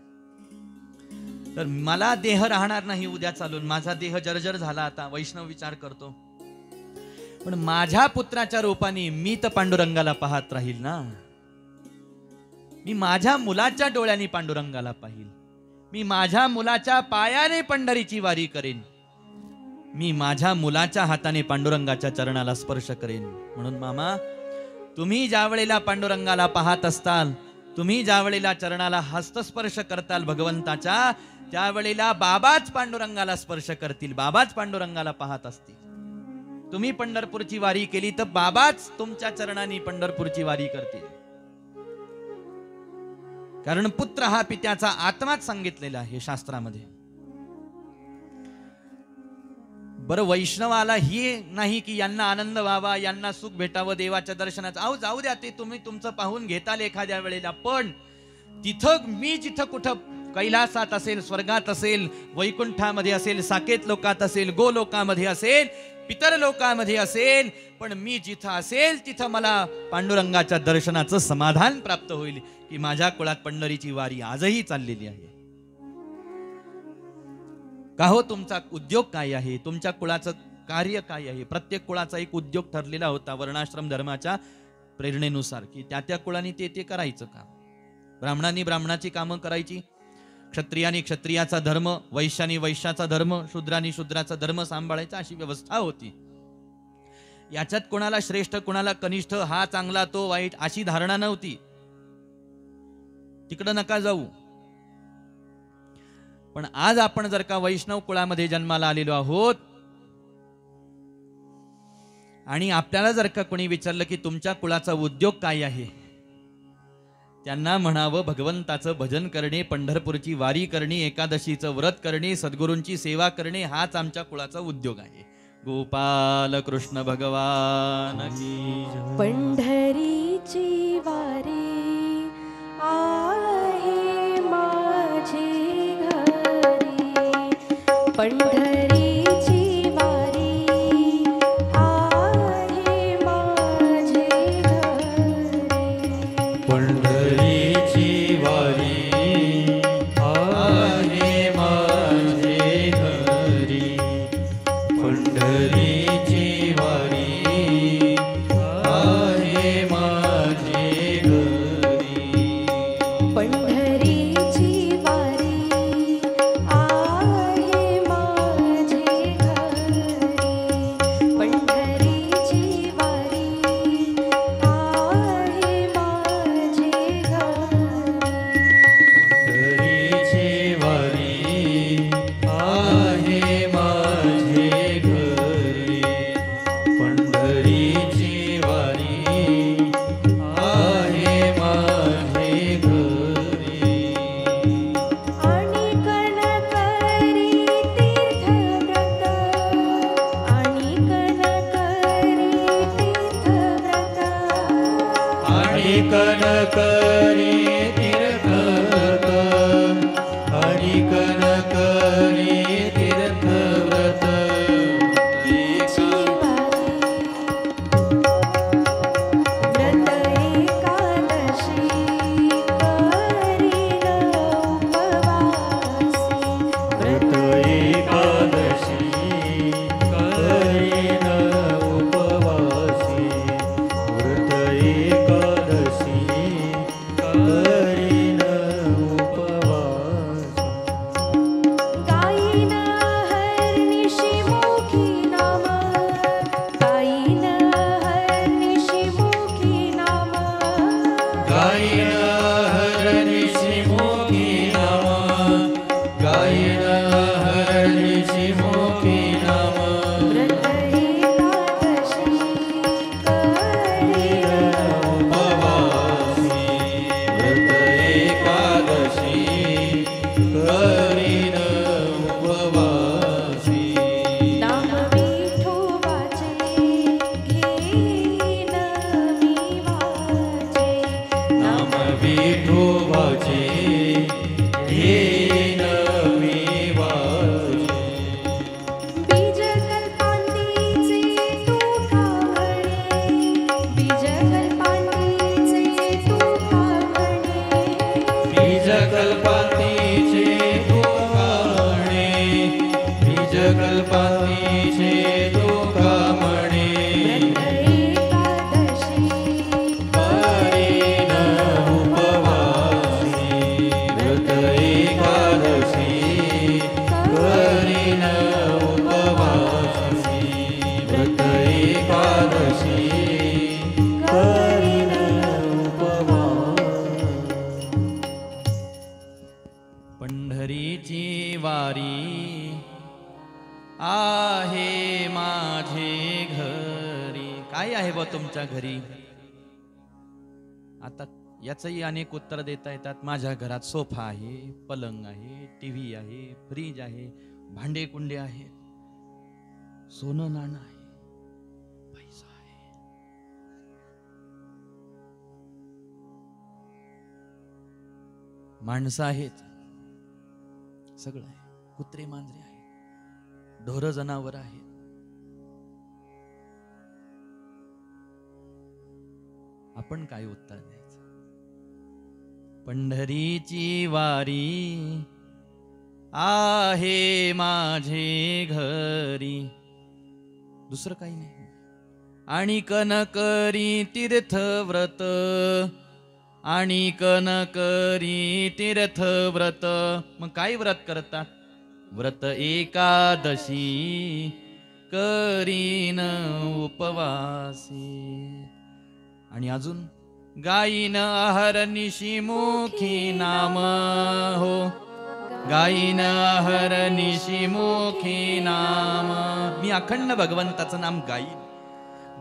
तर मला देह राहणार नाही उद्या चालून, माझा देह जर्जर झाला आता, वैष्णव विचार करतो, पण माझ्या पुत्राच्या रूपाने मी तर पांडुरंगाला पाहत राहील ना. मी माझ्या मुलाच्या डोळ्यांनी पांडुरंगाला पाहिल. मी माझ्या मुलाच्या पायाने पंढरीची वारी करेन, मी माझ्या मुलाच्या हाताने पांडुरंगाच्या चरणाला स्पर्श करेन. म्हणून मामा, तुम्ही ज्या वेळेला पांडुरंगाला पाहत असताल, तुम्ही ज्या वेळेला चरणाला हस्तस्पर्श करताल भगवंताच्या, त्यावेळेला बाबाच पांडुरंगाला स्पर्श करतील, बाबाच पांडुरंगाला पाहत असतील. तुम्ही पंढरपूरची वारी केली तर बाबाच तुमच्या चरणाने पंढरपूरची वारी करतील. कारण पुत्र हा पित्याचा आत्माच सांगितलेला आहे शास्त्रामध्ये. बरं, वैष्णवाला ही नाही की यांना आनंद व्हावा, यांना सुख भेटावं देवाच्या दर्शनाचं. अहो जाऊ द्या, ते तुम्ही तुमचं पाहून घेताल एखाद्या वेळेला. पण तिथं मी जिथं कुठं कैलासात असेल, स्वर्गात असेल, वैकुंठामध्ये असेल, साकेत लोकात असेल, गोलोकामध्ये असेल, पितर लोकामध्ये असेल, पण मी जिथं असेल तिथं मला पांडुरंगाच्या दर्शनाचं समाधान प्राप्त होईल की माझ्या कुळात पंढरीची वारी आजही चाललेली आहे. का हो, तुमचा उद्योग काय आहे, तुमच्या कुळाचं कार्य काय आहे? प्रत्येक कुळाचा एक उद्योग ठरलेला होता वर्णाश्रम धर्माच्या प्रेरणेनुसार की त्या त्या कुळाने ते करायचं काम. ब्राह्मणांनी ब्राह्मणाची कामं करायची, क्षत्रियानी क्षत्रियाचा धर्म, वैश्यानी वैश्याचा धर्म, शूद्रानी शूद्राचा धर्म सांभाळायचा, अशी व्यवस्था होती. याच्यात कोणाला श्रेष्ठ कोणाला कनिष्ठ, हा चांगला तो वाईट अशी धारणा नव्हती. तिकडं नका जाऊ. पण आज आपण जर का वैष्णव कुळामध्ये जन्माला आलेलो आहोत आणि आपल्याला जर का कोणी विचारलं की तुमच्या कुळाचा उद्योग काय आहे, त्यांना म्हणावं भगवंताचं भजन करणे, पंढरपूरची वारी करणे, एकादशीचं व्रत करणे, सद्गुरूंची सेवा करणे, हाच आमच्या कुळाचा उद्योग आहे. गोपाल कृष्ण भगवान की जय. पंढरीची वारी आहे माझी घरी, पंढरीची वारी आहे माझी घरी, पंढरीची वारी आहे माझे घरी, पंढरीची वारी आहे माझे घरी, पंढरीची वारी आहे माझी घरी, पंढरीची वारी आहे माझी घरी, पंढरीची वारी आहे माझे घरी, पंढरीची वारी आहे माझे घरी. आणि कणकरी तीर्थव्रत, आणि कणकरी तीर्थव्रत, आणि कनकरी तीर्थव्रत, आणि कनकरी तीर्थव्रत, व्रत एकादशी करीन उपवासी, व्रत एकादशी करीन उपवासी, व्रत एकादशी करीन उपवासी. गायीन हरनिशि मुखी नाम, गायीन हरनिशि मुखी नाम, गायन हरनिशि मुखी नाम, गायन हरनिशि मुखी नाम, व्रत एकादशी करीन उपवासी, व्रत एकादशी करीन उपवासी. नाम विठोबाचे घेईन मी वाचे, नाम विठोबाचे घेईन मी वाचे, वारी आहे माझे घरी. काय आहे बा तुमच्या घरी? आता याचंही अनेक उत्तर देता येतात. माझ्या घरात सोफा आहे, पलंग आहे, टीव्ही आहे, फ्रीज आहे, भांडे कुंडे आहेत, सोनं नाणं आहे, पैसा आहे. माणसं आहेत, सगळं आहे, कुत्रे मांजरे आहेत, ढोरं जनावर आहेत. आपण काय उत्तर द्यायचं? पंढरीची वारी आहे माझे घरी, दुसरं काही नाही. आणि कनकरी तीर्थ व्रत, आणि कनकरी तीर्थ व्रत. मग काय व्रत करतात? व्रत एकादशी करीन उपवासी. आणि अजून गायीन अहर्निशी मुखी नाम, हो गायीन अहर्निशी मुखी नाम. मी अखंड भगवंताचं नाम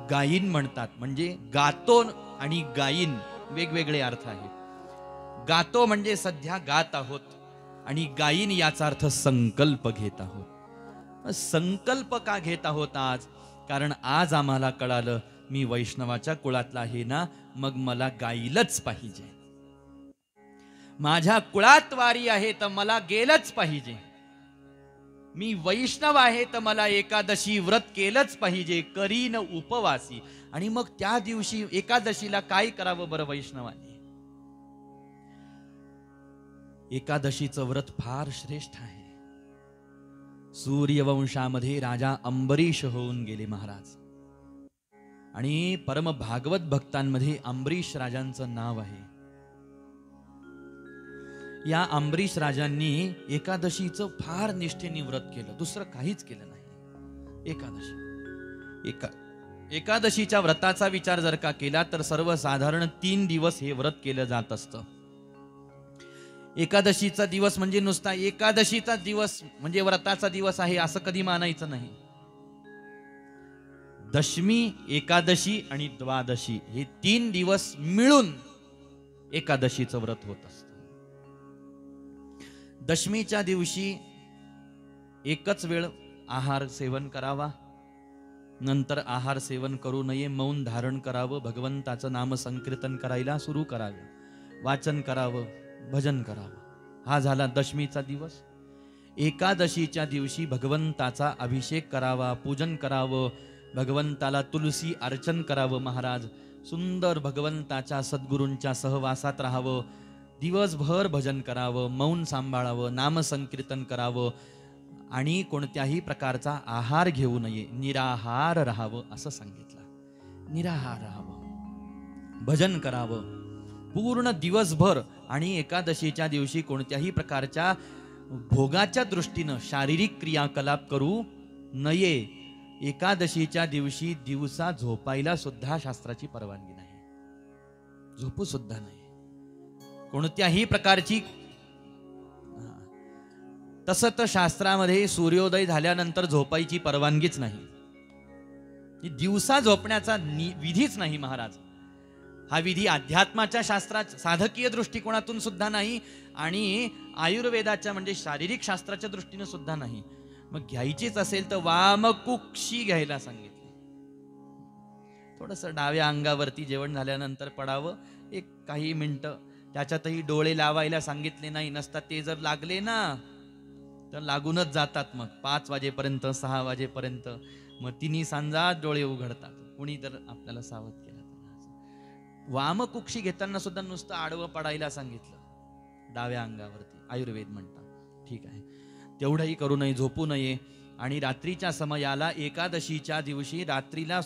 गायीन म्हणतात. म्हणजे गातो आणि गायीन वेगवेगळे अर्थ आहेत. गातो म्हणजे सध्या गात आहोत, आणि गायीन याचा अर्थ संकल्प घेत आहोत. संकल्प का घेत आहोत आज? कारण आज आम्हाला कळालं मी वैष्णवाच्या कुळातला आहे ना, मग मला गायीलच पाहिजे. माझ्या कुळात वारी आहे तर मला गेलंच पाहिजे. मी वैष्णव आहे तर मला एकादशी व्रत केलंच पाहिजे. करीन उपवासी. आणि मग त्या दिवशी एकादशीला काय करावं बरं वैष्णवाने? एकादशीचं व्रत फार श्रेष्ठ आहे. सूर्यवंशामध्ये राजा अंबरीश होऊन गेले महाराज, आणि परम भागवत भक्तांमध्ये अंबरीश राजांचं नाव आहे. या अंबरीश राजांनी एकादशीचं फार निष्ठेने व्रत केलं, दुसरं काहीच केलं नाही. एकादशीच्या व्रताचा विचार जर का केला तर सर्वसाधारण 3 दिवस हे व्रत केलं जात असतं. एकादशीचा दिवस म्हणजे नुसता एकादशीचा दिवस म्हणजे व्रताचा दिवस आहे असं कधी मानायचं नाही. दशमी, एकादशी आणि द्वादशी हे 3 दिवस मिळून एकादशीचं व्रत होत असतं. दशमीच्या दिवशी एकच वेळ आहार सेवन करावा, नंतर आहार सेवन करू नये, मौन धारण करावं, भगवंताचं नाम संकीर्तन करायला सुरू करावं, वाचन करावं, भजन करावं. हा झाला दशमीचा दिवस. एकादशीच्या दिवशी भगवंताचा अभिषेक करावा, पूजन करावं, भगवंताला तुलसी अर्चन करावं. महाराज सुंदर भगवंताच्या सद्गुरूंच्या सहवासात राहावं, दिवसभर भजन करावं, मौन सांभाळावं, नामसंकीर्तन करावं, आणि कोणत्याही प्रकारचा आहार घेऊ नये, निराहार राहावं असं सांगितलं. निराहार राहावं, भजन करावं पूर्ण दिवसभर. आणि एकादशीच्या दिवशी कोणत्याही प्रकारच्या भोगाच्या दृष्टीनं शारीरिक क्रियाकलाप करू नये. एकादशीच्या दिवशी दिवसा झोपायला सुद्धा शास्त्राची परवानगी नाही, झोपू सुद्धा नाही कोणत्याही प्रकारची. तसं तर शास्त्रामध्ये सूर्योदय झाल्यानंतर झोपायची परवानगीच नाही, दिवसा झोपण्याचा विधीच नाही महाराज. हा विधी अध्यात्माच्या शास्त्रात साधकीय दृष्टिकोनातून सुद्धा नाही, आणि आयुर्वेदाच्या म्हणजे शारीरिक शास्त्राच्या दृष्टीने सुद्धा नाही. मग घ्यायचीच असेल तर वामकुक्षी घ्यायला सांगितले. थोडस डाव्या अंगावरती जेवण झाल्यानंतर पडावं, एक काही मिनिटं. त्याच्यातही डोळे लावायला सांगितले नाही, नसतात ते जर लागले ना तर लागूनच जातात. मग 5 वाजेपर्यंत 6 वाजेपर्यंत मग 3 सांजा डोळे उघडतात. कुणी जर आपल्याला सावध केलं तर. वामकुक्षी घेताना सुद्धा नुसतं आडवं पडायला सांगितलं डाव्या अंगावरती, आयुर्वेद म्हणतात. ठीक आहे, तेवढंही करू नये, झोपू नये. आणि रात्रीच्या समयाला एकादशीच्या दिवशी रात्रीला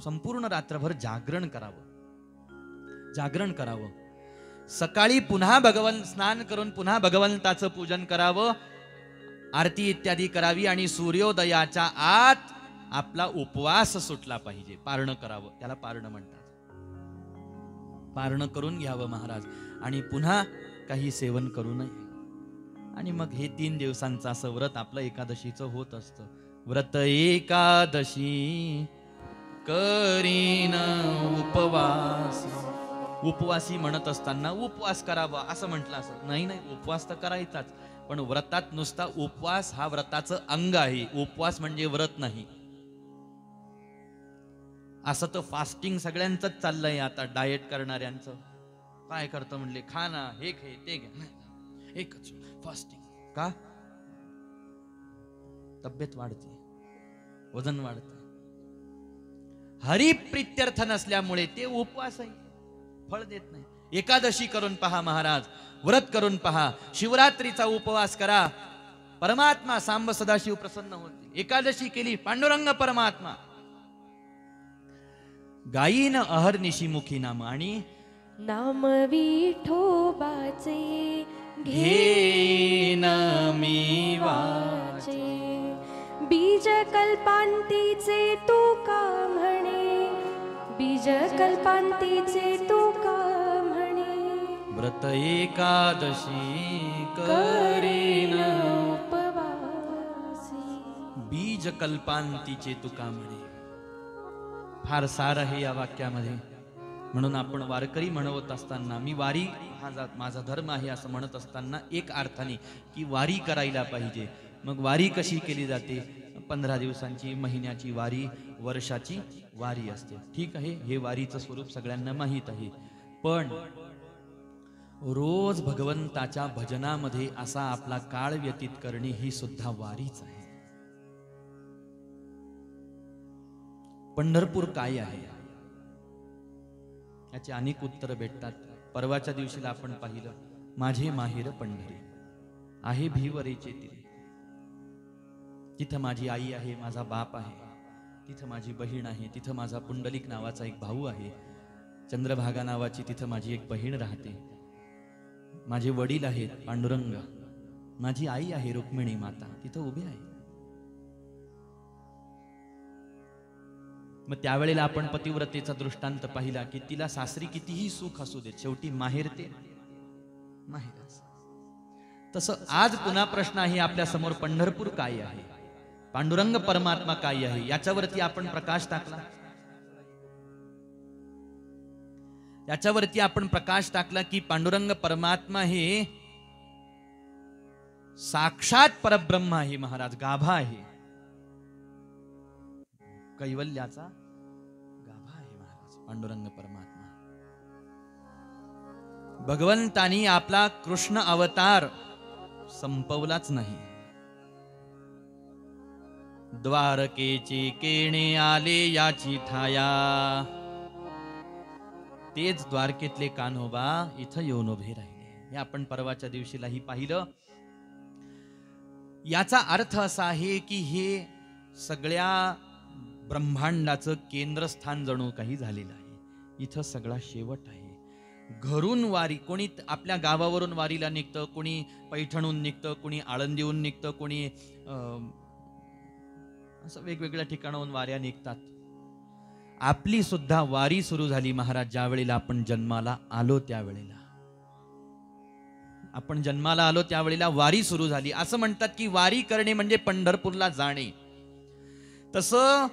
संपूर्ण रात्रभर जागरण करावं. सकाळी पुन्हा स्नान करून पुन्हा भगवंताचं पूजन करावं, आरती इत्यादी करावी, आणि सूर्योदयाच्या आत आपला उपवास सुटला पाहिजे. पारणं करावं, त्याला पारणं म्हणतात. पारणं करून घ्यावं महाराज, आणि पुन्हा काही सेवन करू नये. आणि मग हे 3 दिवसांचं असं व्रत आपलं एकादशीचं होत असतं. व्रत एकादशी करीन उपवास. उपवासी म्हणत असताना उपवास करावा असं म्हटलं असं नाही. उपवास तर करायचाच, पण व्रतात नुसता उपवास हा व्रताचं अंग आहे. उपवास म्हणजे व्रत नाही. असं तर फास्टिंग सगळ्यांचंच चाललंय आता. डाएट करणाऱ्यांचं काय करतं म्हणले, खा ना, हे घे ते घ्या, एकच फास्टिंग. का? तब्येत वाढते, वजन वाढते. हरिप्रित्यर्थ नसल्यामुळे ते उपवास आहे, फळ देत नाही. एकादशी करून पहा महाराज, व्रत करून पहा, शिवरात्रीचा उपवास करा, परमात्मा सांब सदाशिव प्रसन्न होते. एकादशी केली, पांडुरंग परमात्मा गायीन अहर्निशी मुखी नाम. आणि नाम विठोबाचे घेन मी वाचे. बीज कल्पांतीचे तुका म्हणे, बीज कल्पांतीचे तुका म्हणे. व्रत एकादशी करीन उपवासी. बीज कल्पांतीचे तुका म्हणे. फार सार आहे या वाक्यामध्ये. म्हणून आपण वारकरी म्हणवत असताना, मी वारी हा माझा धर्म आहे असं म्हणत असताना, एक अर्थाने की वारी करायला पाहिजे. मग वारी कशी केली जाते? 15 दिवसांची, महिन्याची वारी, वर्षाची वारी असते. ठीक आहे, हे वारीचं स्वरूप सगळ्यांना माहीत आहे. पण रोज भगवंताच्या भजनामध्ये असा आपला काळ व्यतीत करणे ही सुद्धा वारीच आहे. पंढरपूर काय आहे याचे अनेक उत्तर भेटतात. परवाच्या दिवशीला आपण पाहिलं, माझे माहेर पंढरी आहे भीवरेचे तीरे. तिथं माझी आई आहे, माझा बाप आहे, तिथं माझी बहीण आहे, तिथं माझा पुंडलिक नावाचा एक भाऊ आहे, चंद्रभागा नावाची तिथं माझी एक बहीण राहते, माझे वडील आहेत पांडुरंग, माझी आई आहे रुक्मिणी माता तिथं उभी आहे. मग त्यावेळेला आपण पतिव्रतेचा दृष्टांत पाहिला की तिला सासरी कितीही सुख असू देत, शेवटी माहेर ते माहेरच. तसं आज पुन्हा प्रश्न आहे आपल्या समोर, पंढरपूर काय आहे, पांडुरंग परमात्मा काय आहे, याच्यावरती आपण प्रकाश टाकला. याच्यावरती आपण प्रकाश टाकला की पांडुरंग परमात्मा हे साक्षात परब्रह्म आहे महाराज, गाभा आहे, कैवल्याचा गाभा आहे महाराज पांडुरंग परमात्मा. भगवंतानी आपला कृष्ण अवतार संपवलाच नाही. द्वारकेची केणे आले याची ठाया, तेच द्वारकेतले कान्होबा इथं येऊन उभे राहिले. हे आपण परवाच्या दिवशीलाही पाहिलं. याचा अर्थ असा आहे की हे सगळ्या ब्रह्मांडाचं केंद्रस्थान जणू काही झालेलं आहे. इथं सगळा शेवट आहे. घरून वारी, कोणी आपल्या गावावरून वारीला निघतं, कोणी पैठणहून निघतं, कोणी आळंदीहून निघतं, कोणी असं वेगवेगळ्या ठिकाणाहून वाऱ्या निघतात. आपली सुद्धा वारी सुरू झाली महाराज ज्या वेळेला आपण जन्माला आलो त्यावेळेला. आपण जन्माला आलो त्यावेळेला वारी सुरू झाली. असं म्हणतात की वारी करणे म्हणजे पंढरपूरला जाणे. तसं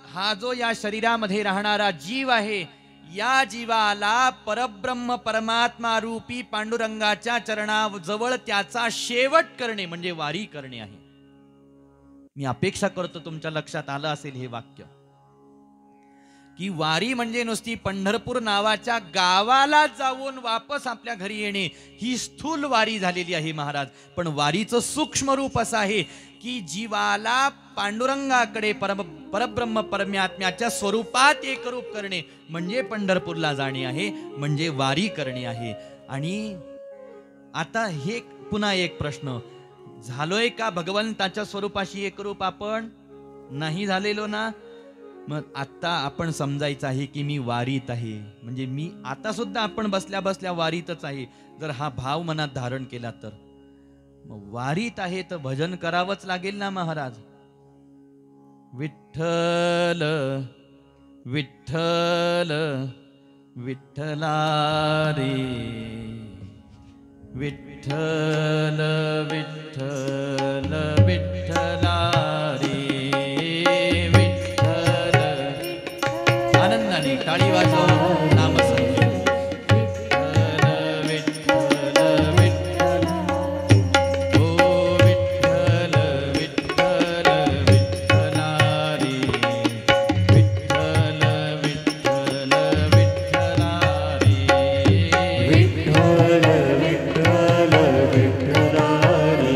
हा जो या शरीरामध्ये राहणारा जीव आहे, या जीवाला परब्रह्म परमात्मा रूपी पांडुरंगाच्या चरणाजवळ त्याचा शेवट करणे म्हणजे वारी करणे आहे. मी अपेक्षा करतो तुमच्या लक्षात आलं असेल हे वाक्य, की वारी म्हणजे नुसती पंढरपूर नावाच्या गावाला जाऊन वापस आपल्या घरी येणे ही स्थूल वारी झालेली आहे महाराज. पण वारीचं सूक्ष्म रूप असं आहे की जीवाला पांडुरंगाकडे परब्रह्म परमात्म्याच्या स्वरूपात एकरूप करणे म्हणजे पंढरपूरला जाणे आहे, म्हणजे वारी करणे आहे. आणि आता हे पुन्हा एक प्रश्न, झालोय का भगवंताच्या स्वरूपाशी एकरूप आपण? नाही झालेलो ना. मग आता आपण समजायचं आहे की मी वारीत आहे, म्हणजे मी आता सुद्धा आपण बसल्या बसल्या वारीतच आहे. जर हा भाव मनात धारण केला तर मग वारीत आहे तर भजन करावंच लागेल ना महाराज. विठ्ठल विठ्ठल विठ्ठला रे विठ्ठल विठ्ठल विठ्ठल विठ्ठला रे विठ्ठल. आनंदाने टाळी वाजव नाम संकीर्तन. विठ्ठल विठ्ठल विठ्ठल ओ विठ्ठल विठ्ठल विठ्ठला रे विठ्ठल विठ्ठल विठ्ठला रे. विठ्ठल विठ्ठल विठ्ठला रे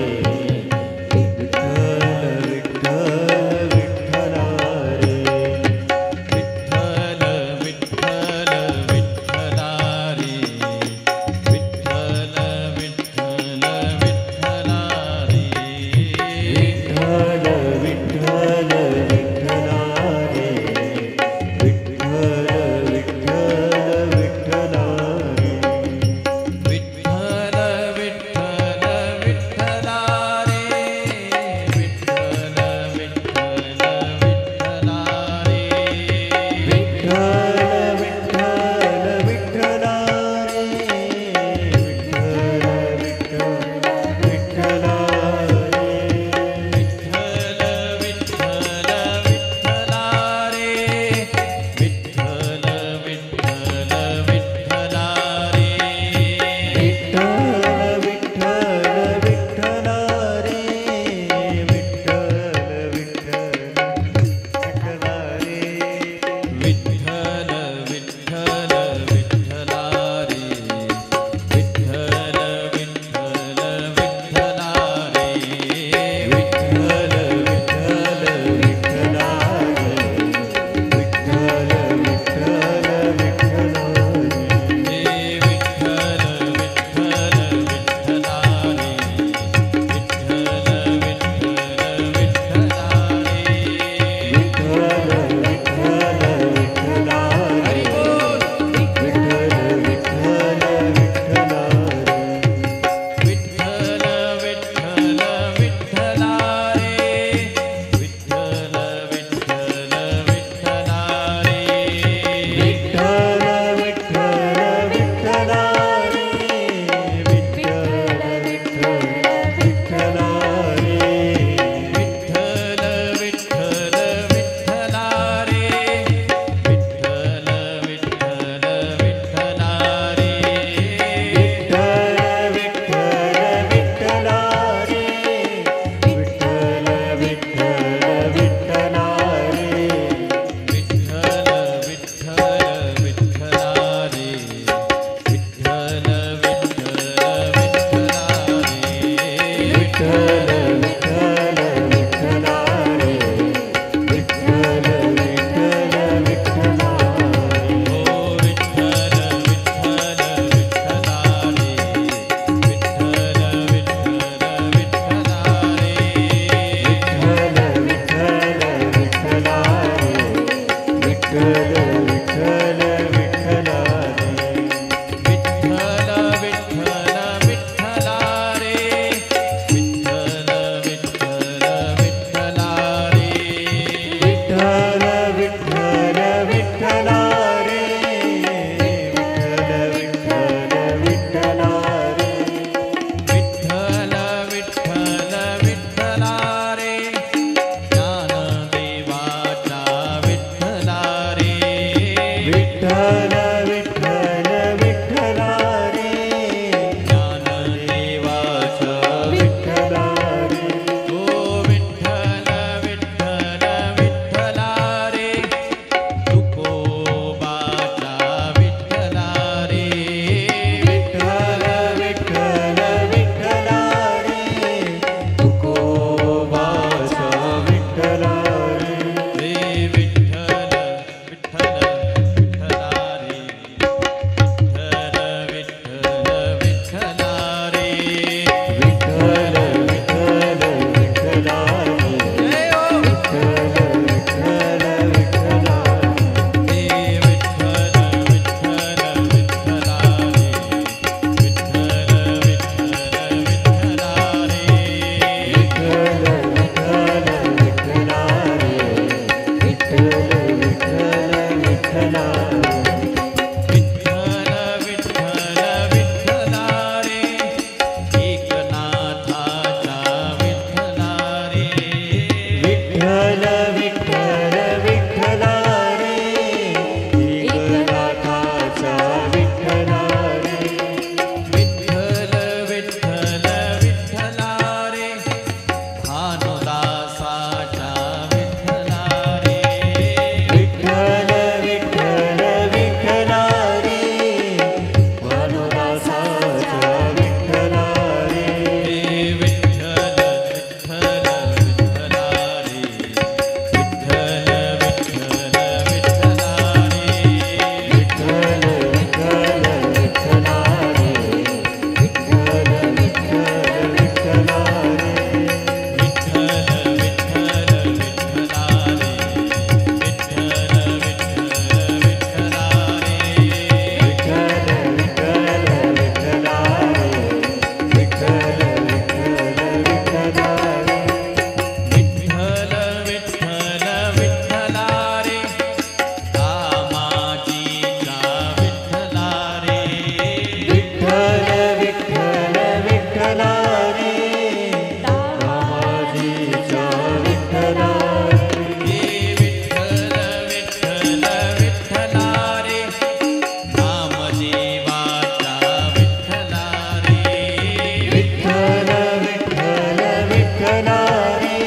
विठ्ठला रे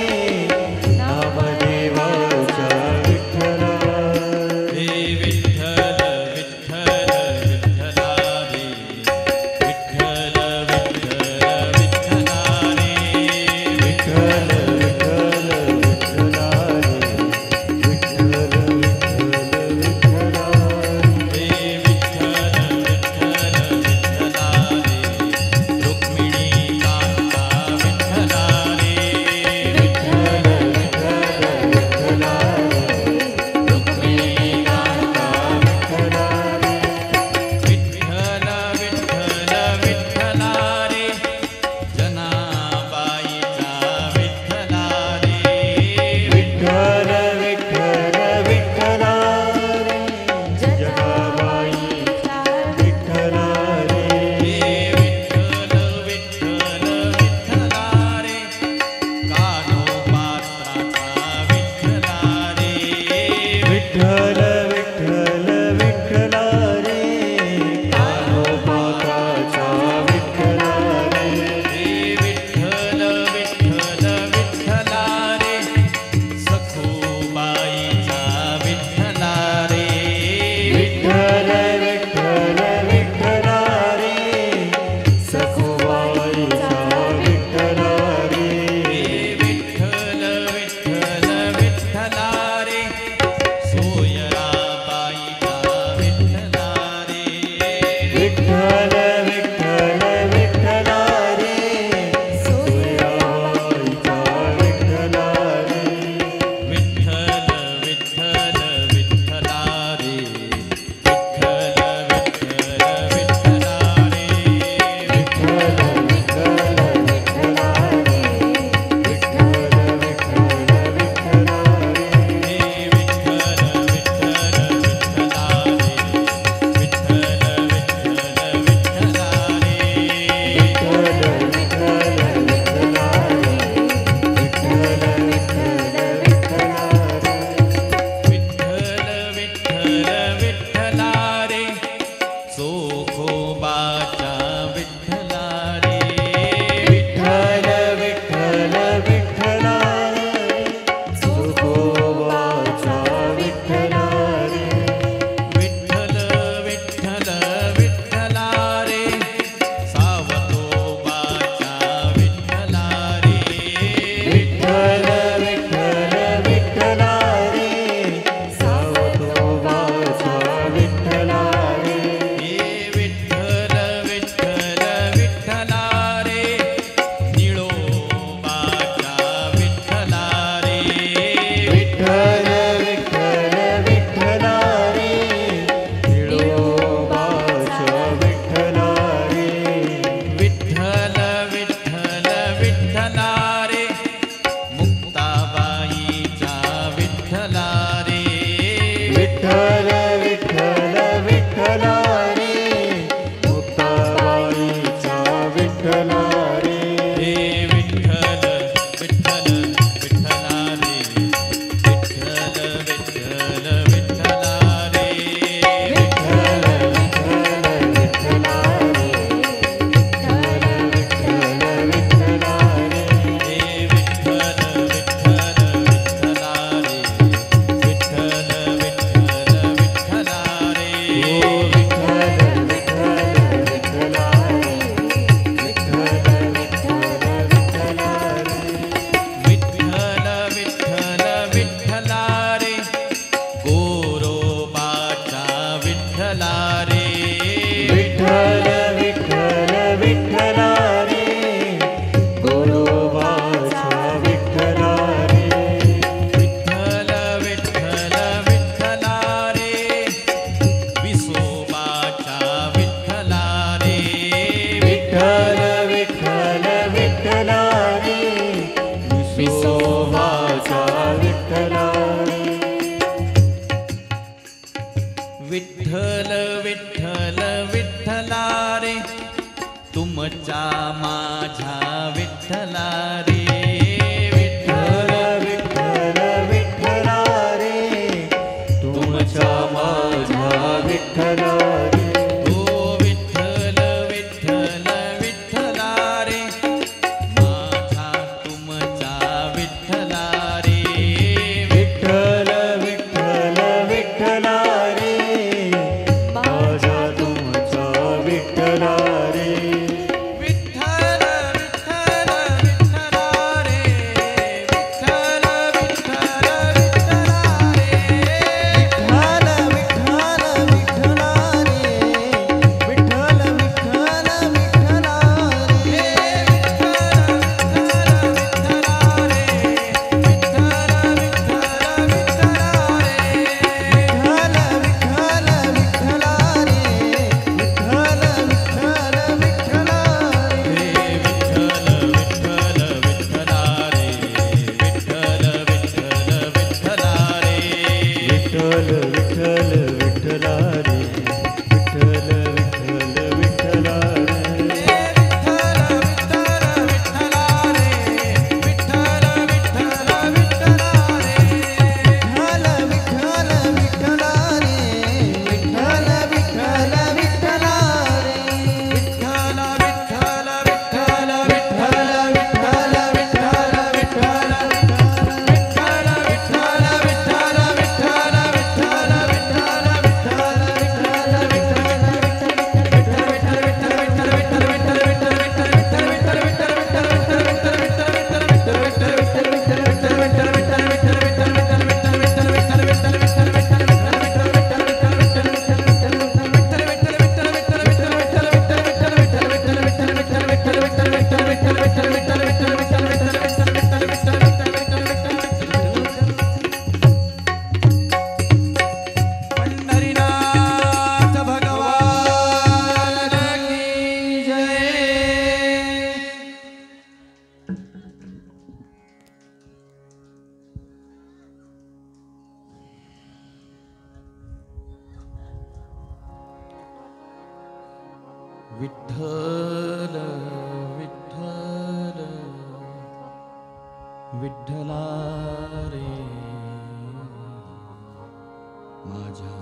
नामदेवाच्या विठ्ठला हे विठ्ठल विठ्ठल विठ्ठला रे विठ्ठल विठ्ठल विठ्ठला रे विठ्ठल विठ्ठल विठ्ठला रे विठ्ठल विठ्ठल विठ्ठला हे विठ्ठल विठ्ठल विठ्ठला रे रुक्मिणी कांता विठ्ठला रे विठ्ठल विठ्ठल विठ्ठला रे रुक्मिणी कांता विठ्ठला रे विठ्ठल विठ्ठल विठ्ठला रे जनाबाईचा विठ्ठला रे विठ्ठल विठ्ठल विठ्ठला रे जगाबाईचा विठ्ठला रे हे विठ्ठल विठ्ठल विठ्ठला रे कान्होपात्राचा विठ्ठला रे विठ्ठल विठ्ठल विठ्ठला रे कान्होपात्राचा विठ्ठला रे हे विठ्ठल विठ्ठल विठ्ठला रे सखूबाईचा विठ्ठला रे विठ्ठल विठ्ठल विठ्ठला रे सखुबाईचा विठ्ठला रे हे विठ्ठल विठ्ठल विठ्ठला रे सोयराबाईचा विठ्ठला रे विठ्ठल विठ्ठल विठ्ठला रे सोयराबाईचा विठ्ठला रे विठ्ठल विठ्ठल विठ्ठला रे विठ्ठल विठ्ठल विठ्ठला रे विठ्ठल विठ्ठल विठ्ठला रे विठ्ठल विठ्ठल विठ्ठला रे हे विठ्ठल विठ्ठल विठ्ठला रे विठ्ठल विठ्ठल विठ्ठला रे विठ्ठल विठ्ठल विठ्ठला रे विठ्ठल विठ्ठल विठ्ठला रे विठ्ठल विठ्ठल विठ्ठला रे चोखोबाच्या विठ्ठला रे विठ्ठल विठ्ठल विठ्ठला रे चोखोबाचा विठ्ठला रे विठ्ठल विठ्ठल विठ्ठला रे सावतोबाच्या विठ्ठला रे विठ्ठल विठ्ठल विठ्ठला रे सावतोबाचा विठ्ठला रे हे विठ्ठल विठ्ठल विठ्ठला रे निळोबाच्या विठ्ठला रे विठ्ठल विठ्ठल विठ्ठला रे निळोबाचा विठ्ठला रे विठ्ठल विठ्ठल विठ्ठला रे मुक्ताबाईच्या विठ्ठला रे विठ्ठल विठ्ठल विठ्ठला रे मुक्ताबाईचा विठ्ठला रे हे विठ्ठल विठ्ठल विठ्ठला रे विठ्ठल विठ्ठल विठ्ठला रे विठ्ठल विठ्ठल विठ्ठला रे विठ्ठल विठ्ठल विठ्ठला रे हे विठ्ठल विठ्ठल विठ्ठला रे विठ्ठल विठ्ठल विठ्ठला रे ओ विठ्ठल विठ्ठल विठ्ठला रे विठ्ठल विठ्ठल विठ्ठला रे विठ्ठल विठ्ठल विठ्ठला रे गोरोबाचा विठ्ठला रे विठ्ठल विठ्ठल विठ्ठला रे गोरोबाचा विठ्ठला रे विठ्ठल विठ्ठल विठ्ठला रे विसोबाचा विठ्ठला रे विठ्ठल विठ्ठल विठ्ठला रे विसोबाचा विठ्ठला रे विठ्ठल विठ्ठल विठ्ठला रे तुमच्या माझ्या विठ्ठला रे विठ्ठल विठ्ठल विठ्ठला रे तुमच्या माझ्या विठ्ठला रे ओ विठ्ठल विठ्ठल विठ्ठला रे माझ्या तुमच्या विठ्ठला रे माझ्या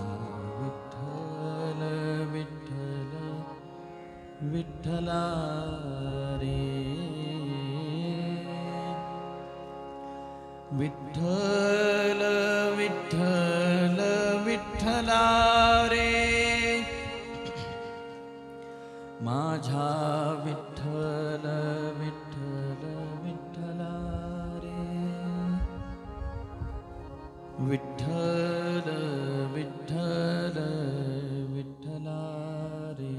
विठ्ठल विठ्ठल विठ्ठला रे विठ्ठल विठ्ठल विठ्ठला रे माझ्या विठ्ठल विठ्ठल विठ्ठला रे विठ्ठल विठ्ठल विठ्ठला रे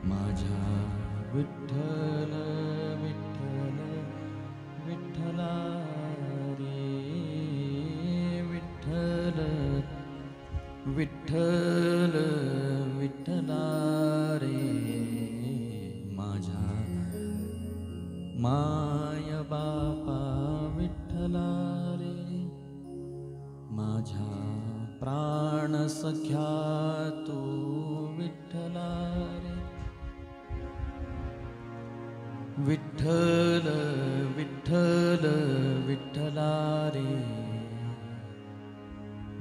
माझ्या विठ्ठल विठ्ठल विठ्ठला रे विठ्ठल विठ्ठल विठ्ठला रे माझ्या माय बापा विठ्ठला रे माझ्या प्राण सख्या तू विठ्ठला रे विठ्ठल विठ्ठल विठ्ठला रे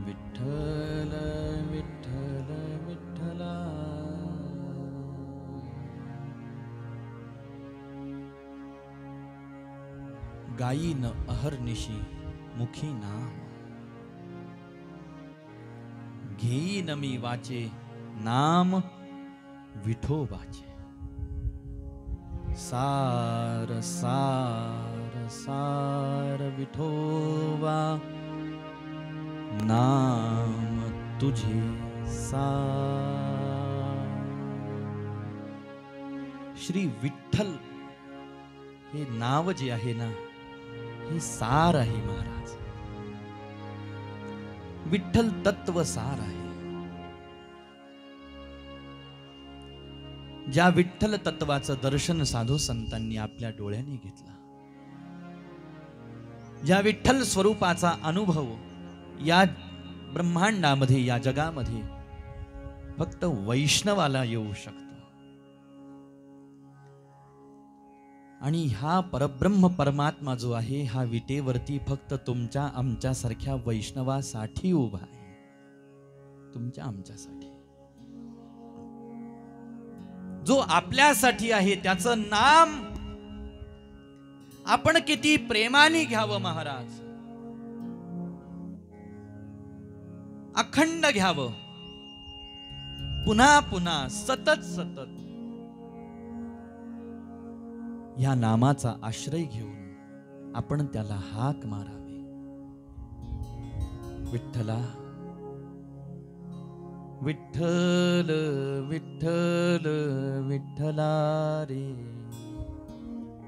विठ्ठल विठ्ठल विठ्ठला गायीन अहर्निशी मुखी नाम घेईन मी वाचे नाम विठोबाचे सार सार सार विठोबा नाम तुझे सार श्री विठ्ठल हे नाव जे आहे ना हे सार आहे महाराज विठ्ठल तत्व सार आहे ज्या विठ्ठल तत्वाचं दर्शन साधू संतांनी आपल्या डोळ्याने घेतला ज्या विठ्ठल स्वरूपाचा अनुभव या ब्रह्मांडामध्ये या जगामध्ये फक्त वैष्णवाला येऊ शकतो आणि हा परब्रह्म परमात्मा जो आहे हा विटेवरती फक्त तुमच्या आमच्या सारख्या वैष्णवासाठी उभा आहे तुमच्या आमच्यासाठी जो आपल्यासाठी आहे त्याचं नाम आपण किती प्रेमाने घ्यावं महाराज अखंड घ्यावं पुन्हा पुन्हा सतत सतत या नामाचा आश्रय घेऊन आपण त्याला हाक मारावी विठ्ठला विठ्ठल विठ्ठल विठ्ठला रे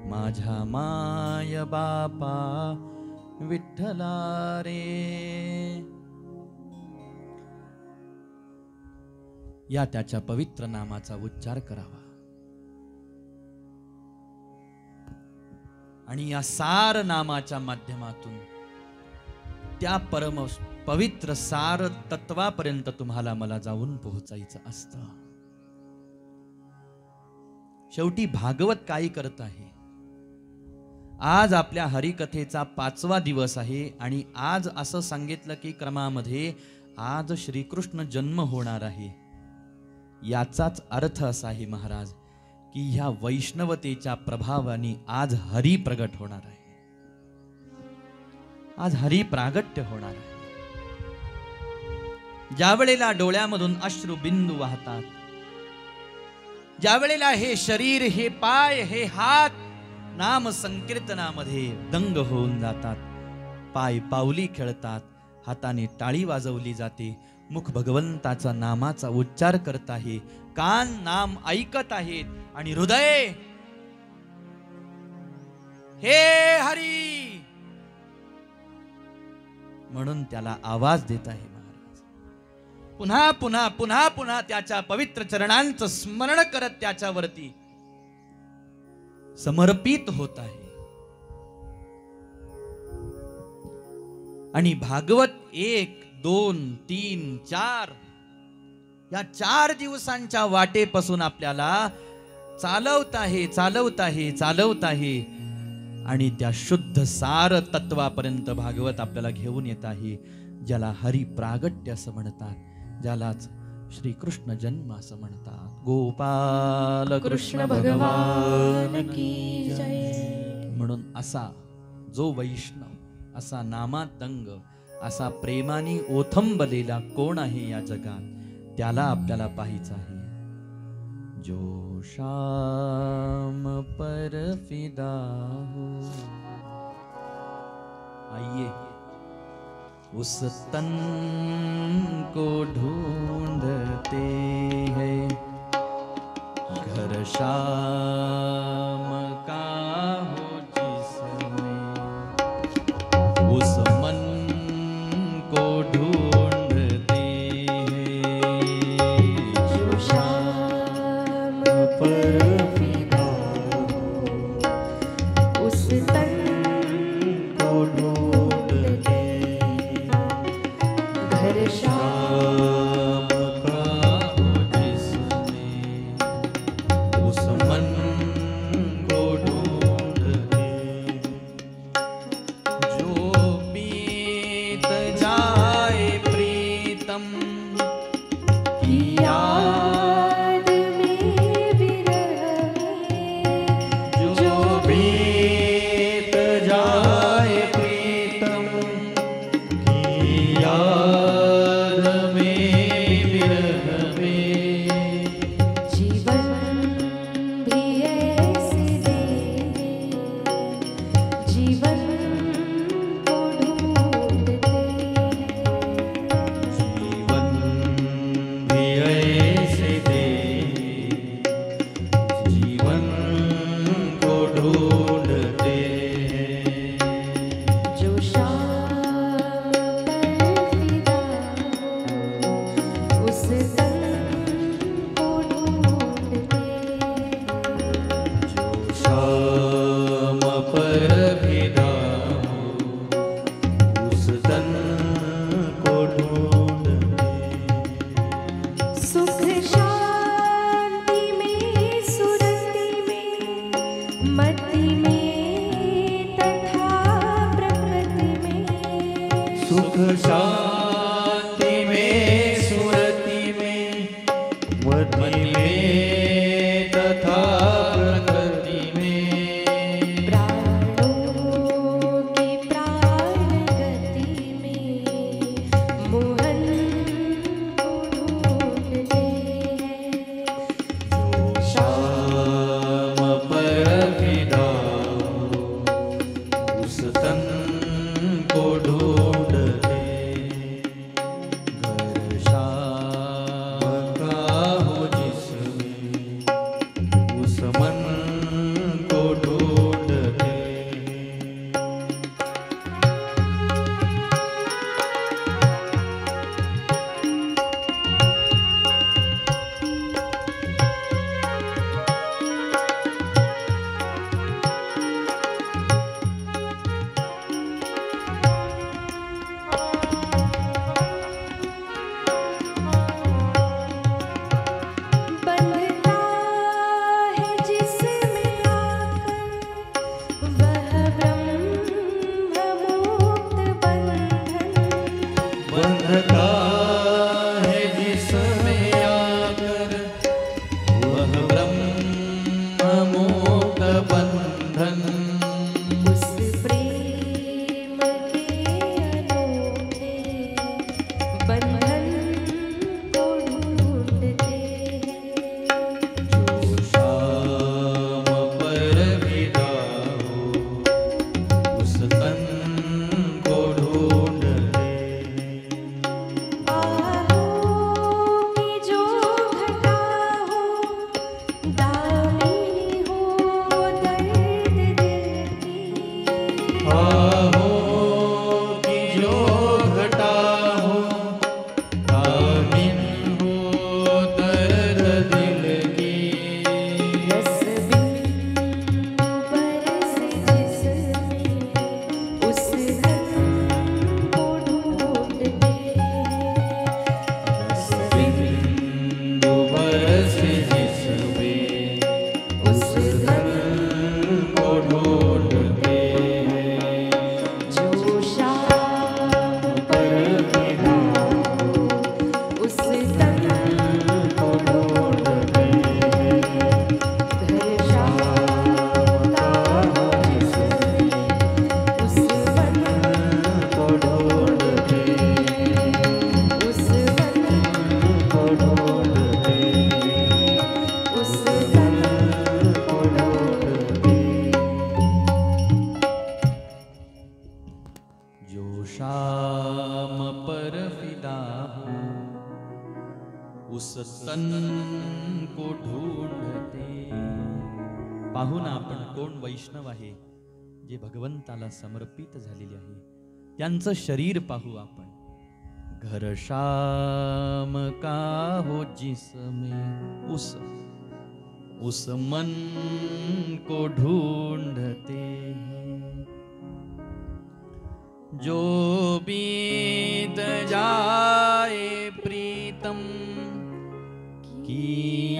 माझ्या माय बापा विठ्ठला रे या त्याच्या पवित्र नामाचा उच्चार करावा आणि या सार नामाच्या माध्यमातून त्या परम पवित्र सार तत्वापर्यंत तुम्हाला मला जाऊन पोहोचायचं असतं शेवटी भागवत काय करत आहे आज आपल्या हरिकथेचा 5वा दिवस आहे आणि आज असं सांगितलं की क्रमामध्ये आज श्रीकृष्ण जन्म होणार आहे याचाच अर्थ असा आहे महाराज की ह्या वैष्णवतेच्या प्रभावाने आज हरी प्रगट होणार आहे आज हरी प्रागट्य होणार आहे ज्या वेळेला डोळ्यामधून अश्रू बिंदू वाहतात ज्या वेळेला हे शरीर हे पाय हे हात नाम संकीर्तनामध्ये दंग होऊन जातात पाय पावली खेळतात हाताने टाळी वाजवली जाते मुख भगवंताचा नामाचा उच्चार करत आहे कान नाम ऐकत आहेत आणि हृदय हे हरी म्हणून त्याला आवाज देत आहे महाराज पुन्हा पुन्हा पुन्हा पुन्हा त्याच्या पवित्र चरणांचं स्मरण करत त्याच्यावरती समर्पित होत आहे आणि भागवत 1, 2, 3, 4 या 4 दिवसांच्या वाटेपासून आपल्याला चालवत आहे आणि त्या शुद्ध सार तत्वापर्यंत भागवत आपल्याला घेऊन येत आहे, ज्याला हरी प्रागट्य असं म्हणतात, ज्यालाच श्रीकृष्ण जन्म असं म्हणतात. गोपाल कृष्ण भगवान की जय. म्हणून असा जो वैष्णव, असा नामातंग, असा प्रेमाने ओथंबलेला कोण आहे या जगात, त्याला आपल्याला पाहायचं आहे. जो शाम पर फिदा हो, आइए उस तन को ढूंढते हैं, घर शाम का हो जिसमें, उस मन को ढूंढते हैं. जो शाम पर फिदा हो, उस तन को ढूंढते हैं. घर शाम का हो जिसमें, उस मन को ढूंढते. जो बीत जाए प्रीतम की याद में विरह में, जो बीत जाए प्रीतम की याद में विरह में, जीवन भी ऐसे दे, जीवन को ढूंढते हैं. जीवन भी ऐसे दे, जीवन को ढूंढते हैं. जो शाम पर फिदा हो, उस तन को ढूंढते हैं. जो शाम पर फिदा हो, उस तन को ढूंढते. सुख शांति में, सुरति में, मति में तथा प्रकृति में. सुख शांति में, सुरति में, मति में तथा प्रकृति में. प्राणों की प्राण गति में, मोहन को ढूंढते हैं. जो शाम पर फिदा हो, उस तन को ढूंढते. घर शाम का हो जिसमें, उस मन को ढूंढते. बंधता है जिसमें आकर, वह ब्रह्म मुक्त बंधन. बंधता है जिसमें आकर, वह ब्रह्म मुक्त बंधन. उस प्रेम के अनोखे बंधन को ढूंढते हैं. जो शाम पर फिदा हो, उस तन को ढूंढते. पाहू ना आपण कोण वैष्णव आहे जे भगवंताला समर्पित झालेले आहे, त्यांचं शरीर पाहू आपण. घर शाम का हो जिसमें उस मन को ढूंढते हैं, जो बीत जाए प्रीतम की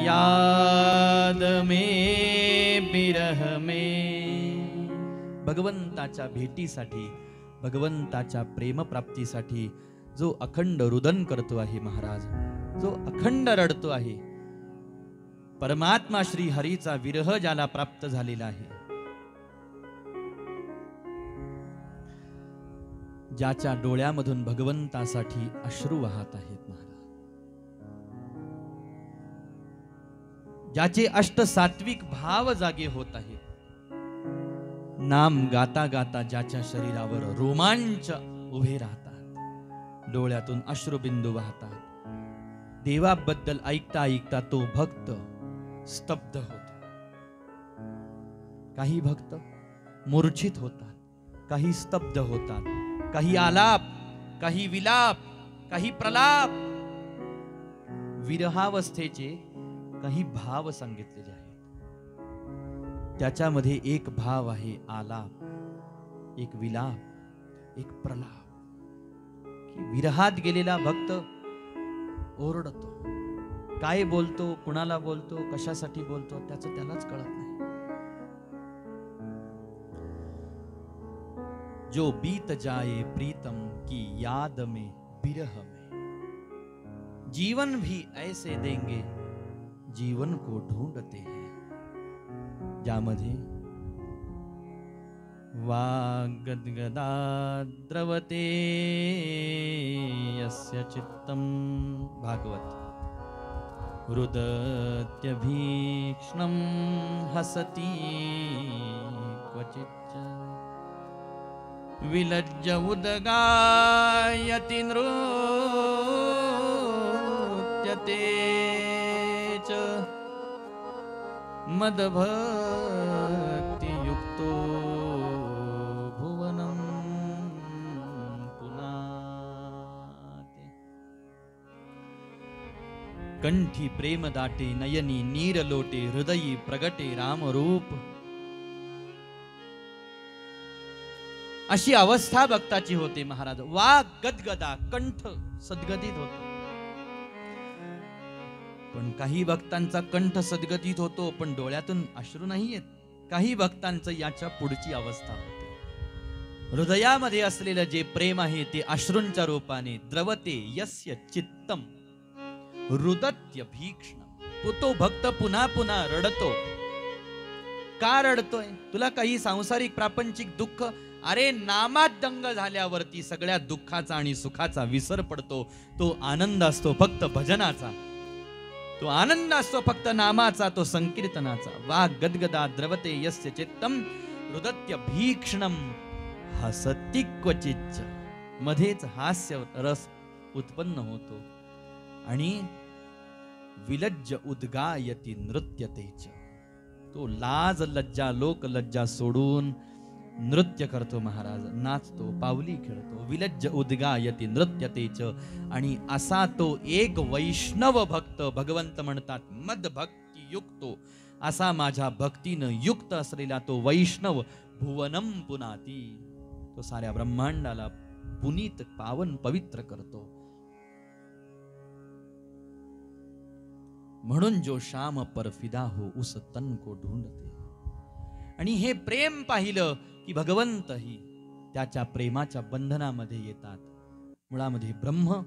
याद में बिरह में. भगवंताच्या भेटीसाठी, भगवंताच्या प्रेमप्राप्तीसाठी जो अखंड रुदन करतो आहे महाराज, जो अखंड रडतो आहे, परमात्मा श्री हरीचा विरह ज्याला प्राप्त झालेला आहे, ज्याच्या डोळ्यामधून भगवंतासाठी अश्रू वाहत आहेत महाराज, ज्याचे अष्ट सात्विक भाव जागे होत आहेत, नाम गाता गाता ज्याच्या शरीरावर रोमांच उभे राहतात, डोळ्यातून अश्रुबिंदू वाहतात, देवाबद्दल ऐकता ऐकता तो भक्त स्तब्ध होतो. काही भक्त मूर्छित होतात, काही स्तब्ध होतात, काही आलाप, काही विलाप, काही प्रलाप, विरहावस्थेचे काही भाव सांगितलेले आहेत. त्याच्यामध्ये एक भाव आहे आलाप, एक विलाप, एक प्रलाप, की विरहात गेलेला भक्त ओरडतो, काय बोलतो, कुणाला बोलतो, कशासाठी बोलतो त्याचं त्यालाच कळत नाही. जो बीत जाए प्रीतम की याद में बिरह में, जीवन भी ऐसे देंगे जीवन को ढूंढते हैं, ज्यामध्ये वागद्गदा द्रवते यस्य चित्तम, भागवत, रुदत्यभीक्ष्णं हसति क्वचिच्च, विलज्ज उदगायति नृत्यते च, मदभक्ति युक्तो भुवनं पुनाते. कंठी प्रेम दाटे, नयनी नीर लोटे, हृदयी प्रगटे रामरूप. अशी अवस्था भक्ताची होते महाराज. वाग गदगदा, कंठ सद्गदित होतो. पण काही भक्तांचा कंठ सद्गदित होतो पण डोळ्यातून अश्रू नाही येत. काही भक्तांचं याच्या पुढची अवस्था होते. हृदयामध्ये असलेलं जे प्रेम आहे ते अश्रूंच्या रूपाने द्रवते यस्य चित्तम रुदत्य भीक्ष्ण. तो भक्त पुन्हा पुन्हा रडतो. का रडतोय? तुला काही सांसारिक प्रापंचिक दुःख, अरे नामात दंग झाल्यावरती सगळ्या दुःखाचा आणि सुखाचा विसर पडतो. तो आनंद असतो फक्त भजनाचा, तो आनंद असतो फक्त नामाचा, तो संकीर्तनाचा. वा गदगदा द्रवते यस्य चित्तम रुदत्य भीक्ष्णम हसति क्वचिच्च. मध्येच हास्य रस उत्पन्न होतो आणि विलज्ज उद्गायति नृत्यतेच. तो लाज लज्जा लोक लज्जा सोडून नृत्य करतो महाराज, नाचतो, पावली खेळतो. विलज्ज उद्गायति नृत्यतेच. आणि असा तो एक वैष्णव भक्त, भगवंत म्हणतात मदभक्ती युक्तो, असा माझ्या भक्तीनं युक्त असलेला तो वैष्णव भुवनम पुनाती, तो साऱ्या ब्रह्मांडाला पुनीत पावन पवित्र करतो. म्हणून जो श्याम पर फिदा हो उस तन को ढूंढते. आणि हे प्रेम पाहिलं की भगवंतही त्याच्या प्रेमाच्या बंधनामध्ये येतात. मुळामध्ये ब्रह्म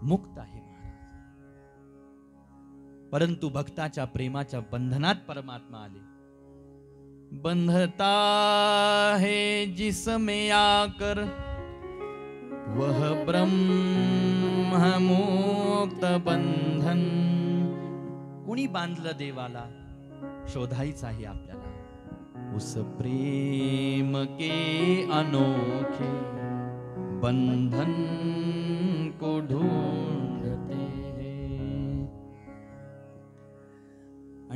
मुक्त आहे महाराज, परंतु भक्ताच्या प्रेमाच्या बंधनात परमात्मा आले. बंधता है जिसमें आकर वह ब्रह्म मुक्त बंधन. कुणी बांधलं देवाला? शोधायचं आहे आपल्याला. उस प्रेम के अनोखे बंधन को ढूंढते हैं.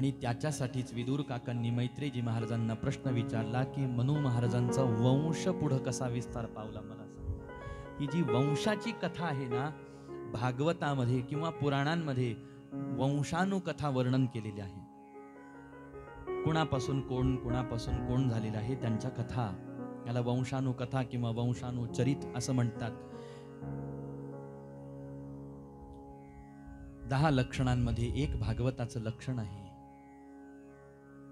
आणि त्याच्यासाठीच विदुर काकांनी मैत्रेयजी महाराजांना प्रश्न विचारला की मनू महाराजांचा वंश पुढं कसा विस्तार पावला मला सांग. ही जी वंशाची कथा आहे ना, भागवतामध्ये किंवा पुराणांमध्ये वंशानुकथा वर्णन केलेली आहे. कुणापासून कोण झालेलं आहे त्यांच्या कथा, याला वंशानुकथा किंवा वंशानुचरित असं म्हणतात. 10 लक्षणांमध्ये एक भागवताचं लक्षण आहे.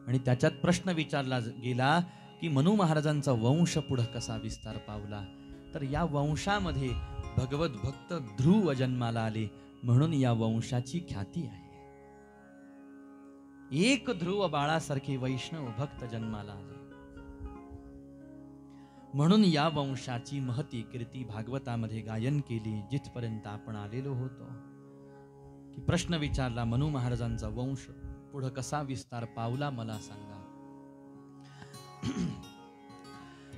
आणि त्याच्यात प्रश्न विचारला गेला की मनू महाराजांचा वंश पुढे कसा विस्तार पावला. तर या वंशामध्ये भगवत भक्त ध्रुव जन्माला आले म्हणून या वंशाची ख्याती आहे. एक ध्रुव बाळासारखे वैष्णव भक्त जन्माला आले म्हणून या वंशाची महती कीर्ती भागवतामध्ये गायन केली. जिथपर्यंत आपण आलेलो होतो की प्रश्न विचारला मनू महाराजांचा वंश पुढे कसा विस्तार पावला मला सांगा.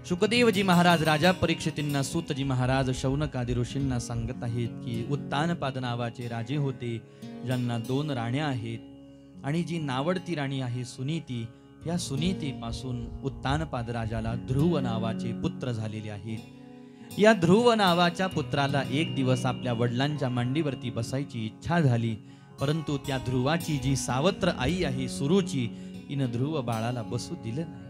शुकदेवजी महाराज राजा परीक्षितींना सूतजी महाराज शौनकादी ऋषींना सांगत आहेत की उत्तानपाद नावाचे राजे होते ज्यांना 2 राण्या आहेत आणि जी नावडती राणी आहे सुनीती, या सुनीतीपासून उत्तानपाद राजाला ध्रुव नावाचे पुत्र झालेले आहेत. या ध्रुव नावाच्या पुत्राला एक दिवस आपल्या वडिलांच्या मांडीवरती बसायची इच्छा झाली, परंतु त्या ध्रुवाची जी सावत्र आई आहे सुरुची, तिनं ध्रुव बाळाला बसू दिलं नाही.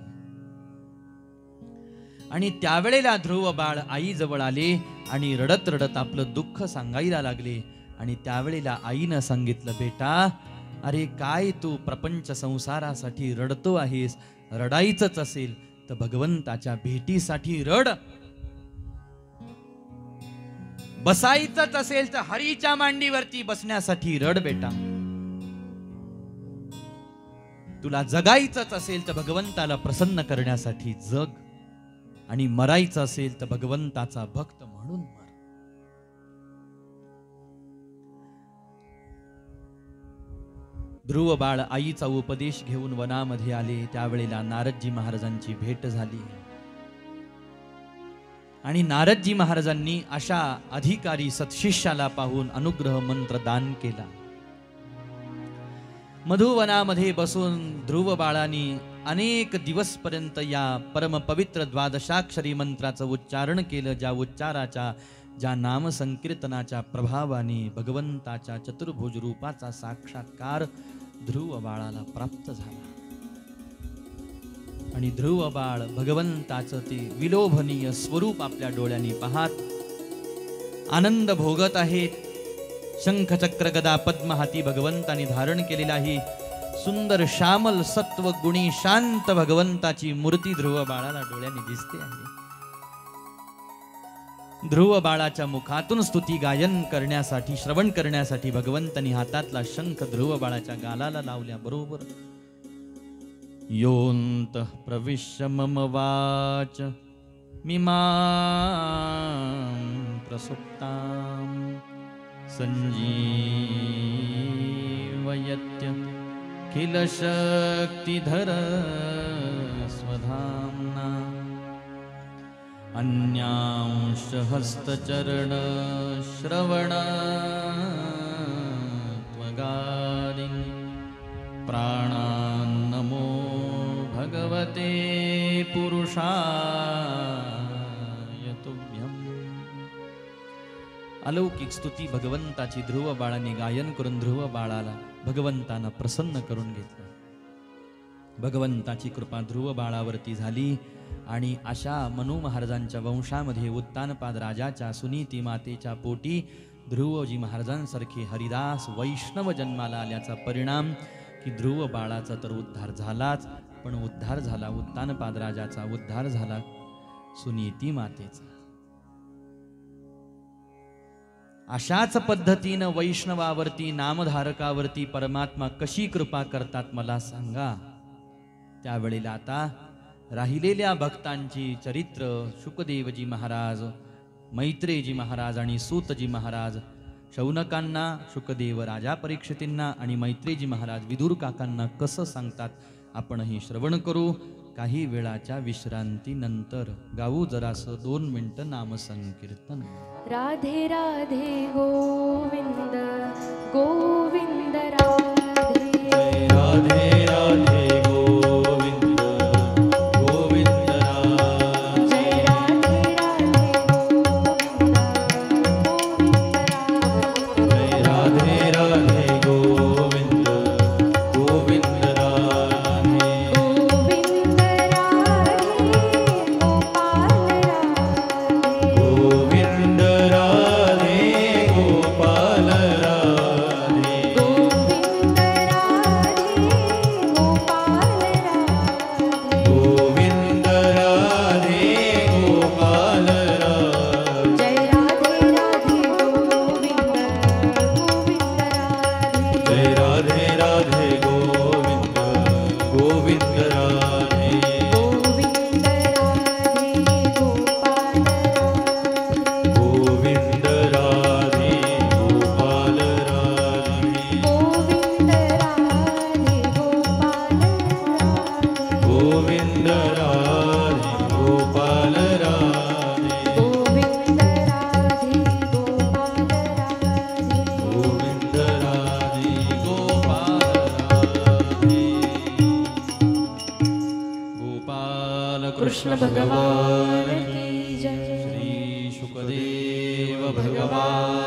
आणि त्यावेळेला ध्रुव बाळ आई जवळ आले आणि रडत रडत आपलं दुःख सांगायला लागले. आणि त्यावेळेला आईनं सांगितलं, बेटा अरे काय तू प्रपंच संसारासाठी रडतो आहेस, रडायचंच असेल तर भगवंताच्या भेटीसाठी रड, बसायचंच असेल तर हरीच्या मांडीवरती बसण्यासाठी रड बेटा, तुला जगायचंच असेल तर भगवंताला प्रसन्न करण्यासाठी जग, आणि मरायचं असेल तर भगवंताचा भक्त म्हणून मर. ध्रुव बाळ आईचा उपदेश घेऊन वनामध्ये आले. त्यावेळेला नारदजी महाराजांची भेट झाली आणि नारदजी महाराजांनी अशा अधिकारी सत्शिष्याला पाहून अनुग्रह मंत्र दान केला. मधुवनामध्ये बसून ध्रुव बाळांनी अनेक दिवस पर्यंत या परम पवित्र द्वादशाक्षरी मंत्राचं उच्चारण केलं, ज्या उच्चाराच्या ज्या नाम संकीर्तनाच्या प्रभावाने भगवंताच्या चतुर्भुज रूपाचा साक्षात्कार ध्रुव बाळाला प्राप्त झाला. आणि ध्रुव बाळ भगवंताचं ते विलोभनीय स्वरूप आपल्या डोळ्यांनी पाहत आनंद भोगत आहेत. शंख चक्र गदा पद्म हाती भगवंतानी धारण केलेला आहे. सुंदर श्यामल सत्व गुणी शांत भगवंताची मूर्ती ध्रुव बाळाला डोळ्यांनी दिसते आहे. ध्रुव बाळाच्या मुखातून स्तुती गायन करण्यासाठी, श्रवण करण्यासाठी भगवंतानी हातातला शंख ध्रुव बाळाच्या गालाला लावल्या बरोबर योंत प्रविश्य मम वाच मिमां प्रसुप्तां संजीवयत्य किल शक्तिधर स्वधाम्ना अन्यांश हस्तचरण श्रवण त्वगादिं प्राणान्नमो भगवते पुरुषाय तुभ्यम्. अलौकिक स्तुती भगवंताची ध्रुव बाळाने गायन करून ध्रुव बाळाला भगवंतानं प्रसन्न करून घेतलं. भगवंताची कृपा ध्रुव बाळावरती झाली आणि अशा मनू महाराजांच्या वंशामध्ये उत्तानपाद राजाच्या सुनीती मातेच्या पोटी ध्रुवजी महाराजांसारखे हरिदास वैष्णव जन्माला आल्याचा परिणाम की ध्रुव बाळाचा तर उद्धार झालाच, पण उद्धार झाला उत्तानपाद राजाचा, उद्धार झाला सुनीती मातेचा. अशाच पद्धतीनं वैष्णवावरती नामधारकावरती परमात्मा कशी कृपा करतात मला सांगा. त्यावेळेला आता राहिलेल्या भक्तांची चरित्र शुकदेवजी महाराज, मैत्रेयजी महाराज आणि सूतजी महाराज शौनकांना, शुकदेव राजा परीक्षितींना आणि मैत्रेयजी महाराज विदुर काकांना कसं सांगतात आपणही श्रवण करू. काही वेळाच्या विश्रांतीनंतर गाऊ जरासं 2 मिनिटं नामसंकीर्तन. राधे राधे गोविंद गोविंद राधे राधे राधे गोविंद गोविंद राधे जय राधे राधे गोविंद गोविंद राधे गोविंद गोविंद राधे गोपाल राधे गोविंद राधे गोपाल राधे जय राधे राधे गोविंद गोविंद राधे गोविंद राधे गोपाल राधे गोविंद राधे गोपाल राधे गोविंद राधे गोपाल राधे गोपाल कृष्ण भगवान की जय श्री शुकदेव भगवान